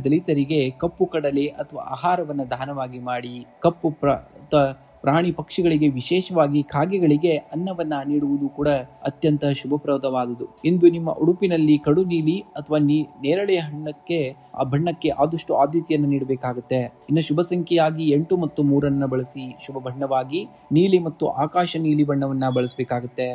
ದಲಿತರಿಗೆ ಕಪ್ಪು ಕಡಲೆ ಅಥವಾ ಆಹಾರವನ್ನ ದಾನವಾಗಿ ಮಾಡಿ. ಕಪ್ಪು ಪ್ರಾಣಿ ಪಕ್ಷಿಗಳಿಗೆ, ವಿಶೇಷವಾಗಿ ಕಾಗೆಗಳಿಗೆ ಅನ್ನವನ್ನ ನೀಡುವುದು ಕೂಡ ಅತ್ಯಂತ ಶುಭಪ್ರದವಾದುದು. ಇಂದು ನಿಮ್ಮ ಉಡುಪಿನಲ್ಲಿ ಕಡು ನೀಲಿ ಅಥವಾ ನೇರಳೆ ಬಣ್ಣಕ್ಕೆ ಆದಷ್ಟು ಆದ್ಯತೆಯನ್ನು ನೀಡಬೇಕಾಗುತ್ತೆ. ಇನ್ನು ಶುಭ ಸಂಖ್ಯೆಯಾಗಿ 8 ಮತ್ತು 3 ಬಳಸಿ. ಶುಭ ಬಣ್ಣವಾಗಿ ನೀಲಿ ಮತ್ತು ಆಕಾಶ ನೀಲಿ ಬಣ್ಣವನ್ನ ಬಳಸಬೇಕಾಗುತ್ತೆ.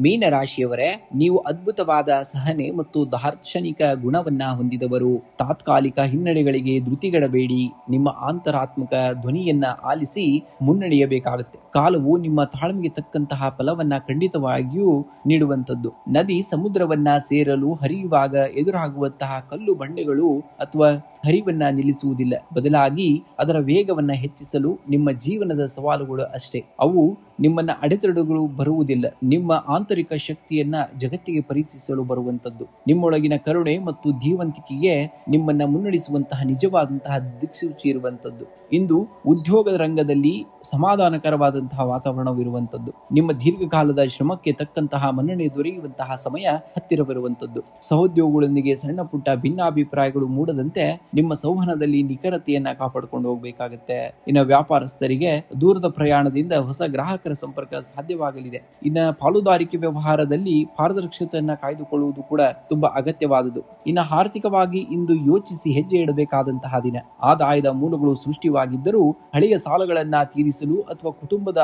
ಮೀನರಾಶಿಯವರೇ, ನೀವು ಅದ್ಭುತವಾದ ಸಹನೆ ಮತ್ತು ದಾರ್ಶನಿಕ ಗುಣವನ್ನ ಹೊಂದಿದವರು. ತಾತ್ಕಾಲಿಕ ಹಿನ್ನಡೆಗಳಿಗೆ ಧೃತಿಗೆಡಬೇಡಿ. ನಿಮ್ಮ ಅಂತರಾತ್ಮಕ ಧ್ವನಿಯನ್ನ ಆಲಿಸಿ ಮುನ್ನಡೆಯಬೇಕಾಗುತ್ತೆ. ಕಾಲವು ನಿಮ್ಮ ತಾಳ್ಮೆಗೆ ತಕ್ಕಂತಹ ಫಲವನ್ನ ಖಂಡಿತವಾಗಿಯೂ ನೀಡುವಂತದ್ದು. ನದಿ ಸಮುದ್ರವನ್ನ ಸೇರಲು ಹರಿಯುವಾಗ ಎದುರಾಗುವಂತಹ ಕಲ್ಲು ಬಂಡೆಗಳು ಅಥವಾ ಹರಿವನ್ನ ನಿಲ್ಲಿಸುವುದಿಲ್ಲ. ಬದಲಾಗಿ ಅದರ ವೇಗವನ್ನ ಹೆಚ್ಚಿಸಲು ನಿಮ್ಮ ಜೀವನದ ಸವಾಲುಗಳು ಅಷ್ಟೇ. ಅವು ನಿಮ್ಮನ್ನ ಅಡೆತಡೆಗಳು ಬರುವುದಿಲ್ಲ. ನಿಮ್ಮ ಆಂತರಿಕ ಶಕ್ತಿಯನ್ನ ಜಗತ್ತಿಗೆ ಪರೀಕ್ಷಿಸಲು ಬರುವಂತದ್ದು. ನಿಮ್ಮೊಳಗಿನ ಕರುಣೆ ಮತ್ತು ಧೀವಂತಿಕೆಗೆ ನಿಮ್ಮನ್ನ ಮುನ್ನಡೆಸುವಂತಹ ನಿಜವಾದಂತಹ ದಿಕ್ಸೂಚಿ ಇರುವಂತದ್ದು. ಇಂದು ಉದ್ಯೋಗದ ರಂಗದಲ್ಲಿ ಸಮಾಧಾನಕರವಾದಂತಹ ವಾತಾವರಣವಿರುವಂತದ್ದು. ನಿಮ್ಮ ದೀರ್ಘಕಾಲದ ಶ್ರಮಕ್ಕೆ ತಕ್ಕಂತಹ ಮನ್ನಣೆ ದೊರೆಯುವಂತಹ ಸಮಯ ಹತ್ತಿರವಿರುವಂತದ್ದು. ಸಹೋದ್ಯೋಗಿಗಳೊಂದಿಗೆ ಸಣ್ಣ ಪುಟ್ಟ ಭಿನ್ನಾಭಿಪ್ರಾಯಗಳು ಮೂಡದಂತೆ ನಿಮ್ಮ ಸಂವಹನದಲ್ಲಿ ನಿಖರತೆಯನ್ನ ಕಾಪಾಡಿಕೊಂಡು ಹೋಗಬೇಕಾಗುತ್ತೆ. ಇನ್ನು ವ್ಯಾಪಾರಸ್ಥರಿಗೆ ದೂರದ ಪ್ರಯಾಣದಿಂದ ಹೊಸ ಗ್ರಾಹಕರ ಸಂಪರ್ಕ ಸಾಧ್ಯವಾಗಲಿದೆ. ಇನ್ನು ಪಾಲುದಾರಿಕೆ ವ್ಯವಹಾರದಲ್ಲಿ ಪಾರದರ್ಶಕತೆಯನ್ನ ಕಾಯ್ದುಕೊಳ್ಳುವುದು ಕೂಡ ತುಂಬಾ ಅಗತ್ಯವಾದುದು. ಇನ್ನು ಆರ್ಥಿಕವಾಗಿ ಇಂದು ಯೋಚಿಸಿ ಹೆಜ್ಜೆ ಇಡಬೇಕಾದಂತಹ ದಿನ. ಆದಾಯದ ಮೂಲಗಳು ಸೃಷ್ಟಿವಾಗಿದ್ದರೂ ಹಳೆಯ ಸಾಲಗಳನ್ನ ತೀರಿಸಲು ಅಥವಾ ಕುಟುಂಬದ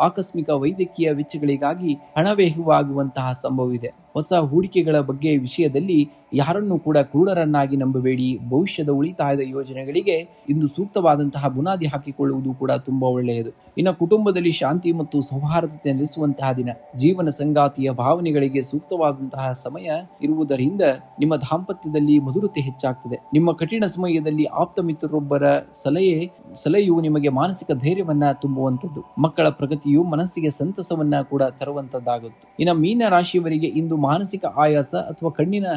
ಆಕಸ್ಮಿಕ ವೈದ್ಯಕೀಯ ವೆಚ್ಚಗಳಿಗಾಗಿ ಹಣವ್ಯಯವಾಗುವಂತಹ ಸಂಭವವಿದೆ. ಹೊಸ ಹೂಡಿಕೆಗಳ ಬಗ್ಗೆ ವಿಷಯದಲ್ಲಿ ಯಾರನ್ನೂ ಕೂಡ ಕ್ರೂಢರನ್ನಾಗಿ ನಂಬಬೇಡಿ. ಭವಿಷ್ಯದ ಉಳಿತಾಯದ ಯೋಜನೆಗಳಿಗೆ ಇಂದು ಸೂಕ್ತವಾದಂತಹ ಬುನಾದಿ ಹಾಕಿಕೊಳ್ಳುವುದು ಕೂಡ ತುಂಬಾ ಒಳ್ಳೆಯದು. ಇನ್ನು ಕುಟುಂಬದಲ್ಲಿ ಶಾಂತಿ ಮತ್ತು ಸೌಹಾರ್ದತೆ ನೆಲೆಸುವಂತಹ ದಿನ. ಜೀವನ ಸಂಗಾತಿಯ ಭಾವನೆಗಳಿಗೆ ಸೂಕ್ತವಾದಂತಹ ಸಮಯ ಇರುವುದರಿಂದ ನಿಮ್ಮ ದಾಂಪತ್ಯದಲ್ಲಿ ಮಧುರತೆ ಹೆಚ್ಚಾಗ್ತದೆ. ನಿಮ್ಮ ಕಠಿಣ ಸಮಯದಲ್ಲಿ ಆಪ್ತ ಮಿತ್ರರೊಬ್ಬರ ಸಲಹೆಯು ನಿಮಗೆ ಮಾನಸಿಕ ಧೈರ್ಯವನ್ನ ತುಂಬುವಂಥದ್ದು. ಮಕ್ಕಳ ಪ್ರಗತಿಯು ಮನಸ್ಸಿಗೆ ಸಂತಸವನ್ನ ಕೂಡ ತರುವಂತದ್ದಾಗುತ್ತೆ. ಇನ್ನು ಮೀನ ರಾಶಿಯವರಿಗೆ ಇಂದು ಮಾನಸಿಕ ಆಯಾಸ ಅಥವಾ ಕಣ್ಣಿನ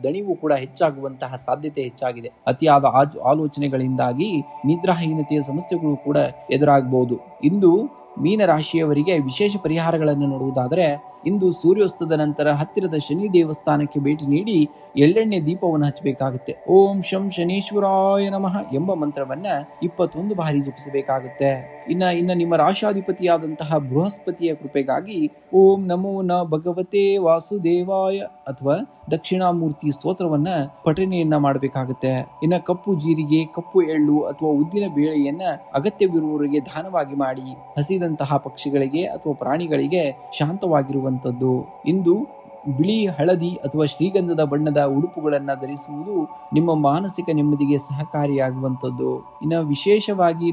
ದಣಿವು ಕೂಡ ಹೆಚ್ಚಾಗುವಂತಹ ಸಾಧ್ಯತೆ ಹೆಚ್ಚಾಗಿದೆ. ಅತಿಯಾದ ಆಲೋಚನೆಗಳಿಂದಾಗಿ ನಿದ್ರಾಹೀನತೆಯ ಸಮಸ್ಯೆಗಳು ಕೂಡ ಎದುರಾಗಬಹುದು. ಇಂದು ಮೀನ ರಾಶಿಯವರಿಗೆ ವಿಶೇಷ ಪರಿಹಾರಗಳನ್ನು ನೋಡುವುದಾದರೆ, ಇಂದು ಸೂರ್ಯಾಸ್ತದ ನಂತರ ಹತ್ತಿರದ ಶನಿ ದೇವಸ್ಥಾನಕ್ಕೆ ಭೇಟಿ ನೀಡಿ ಎಳ್ಳೆಣ್ಣೆ ದೀಪವನ್ನು ಹಚ್ಚಬೇಕಾಗುತ್ತೆ. ಓಂ ಶಂ ಶನೀಶ್ವರಾಯ ನಮಃ ಎಂಬ ಮಂತ್ರವನ್ನ 21 ಬಾರಿ ಜಪಿಸಬೇಕಾಗುತ್ತೆ. ಇನ್ನ ನಿಮ್ಮ ರಾಶಾಧಿಪತಿಯಾದಂತಹ ಬೃಹಸ್ಪತಿಯ ಕೃಪೆಗಾಗಿ ಓಂ ನಮೋ ನ ಭಗವತೆ ವಾಸುದೇವಾಯ ಅಥವಾ ದಕ್ಷಿಣಾಮೂರ್ತಿ ಸ್ತೋತ್ರವನ್ನ ಪಠನೆಯನ್ನ ಮಾಡಬೇಕಾಗುತ್ತೆ. ಇನ್ನ ಕಪ್ಪು ಜೀರಿಗೆ, ಕಪ್ಪು ಎಳ್ಳು ಅಥವಾ ಉದ್ದಿನ ಬೇಳೆಯನ್ನ ಅಗತ್ಯವಿರುವವರಿಗೆ ದಾನವಾಗಿ ಮಾಡಿ. ಹಸಿದಂತಹ ಪಕ್ಷಿಗಳಿಗೆ ಅಥವಾ ಪ್ರಾಣಿಗಳಿಗೆ ಶಾಂತವಾಗಿರುವಂತದ್ದು. ಇಂದು ಬಿಳಿ, ಹಳದಿ ಅಥವಾ ಶ್ರೀಗಂಧದ ಬಣ್ಣದ ಉಡುಪುಗಳನ್ನ ಧರಿಸುವುದು ನಿಮ್ಮ ಮಾನಸಿಕ ನೆಮ್ಮದಿಗೆ ಸಹಕಾರಿಯಾಗುವಂಥದ್ದು. ಇನ್ನು ವಿಶೇಷವಾಗಿ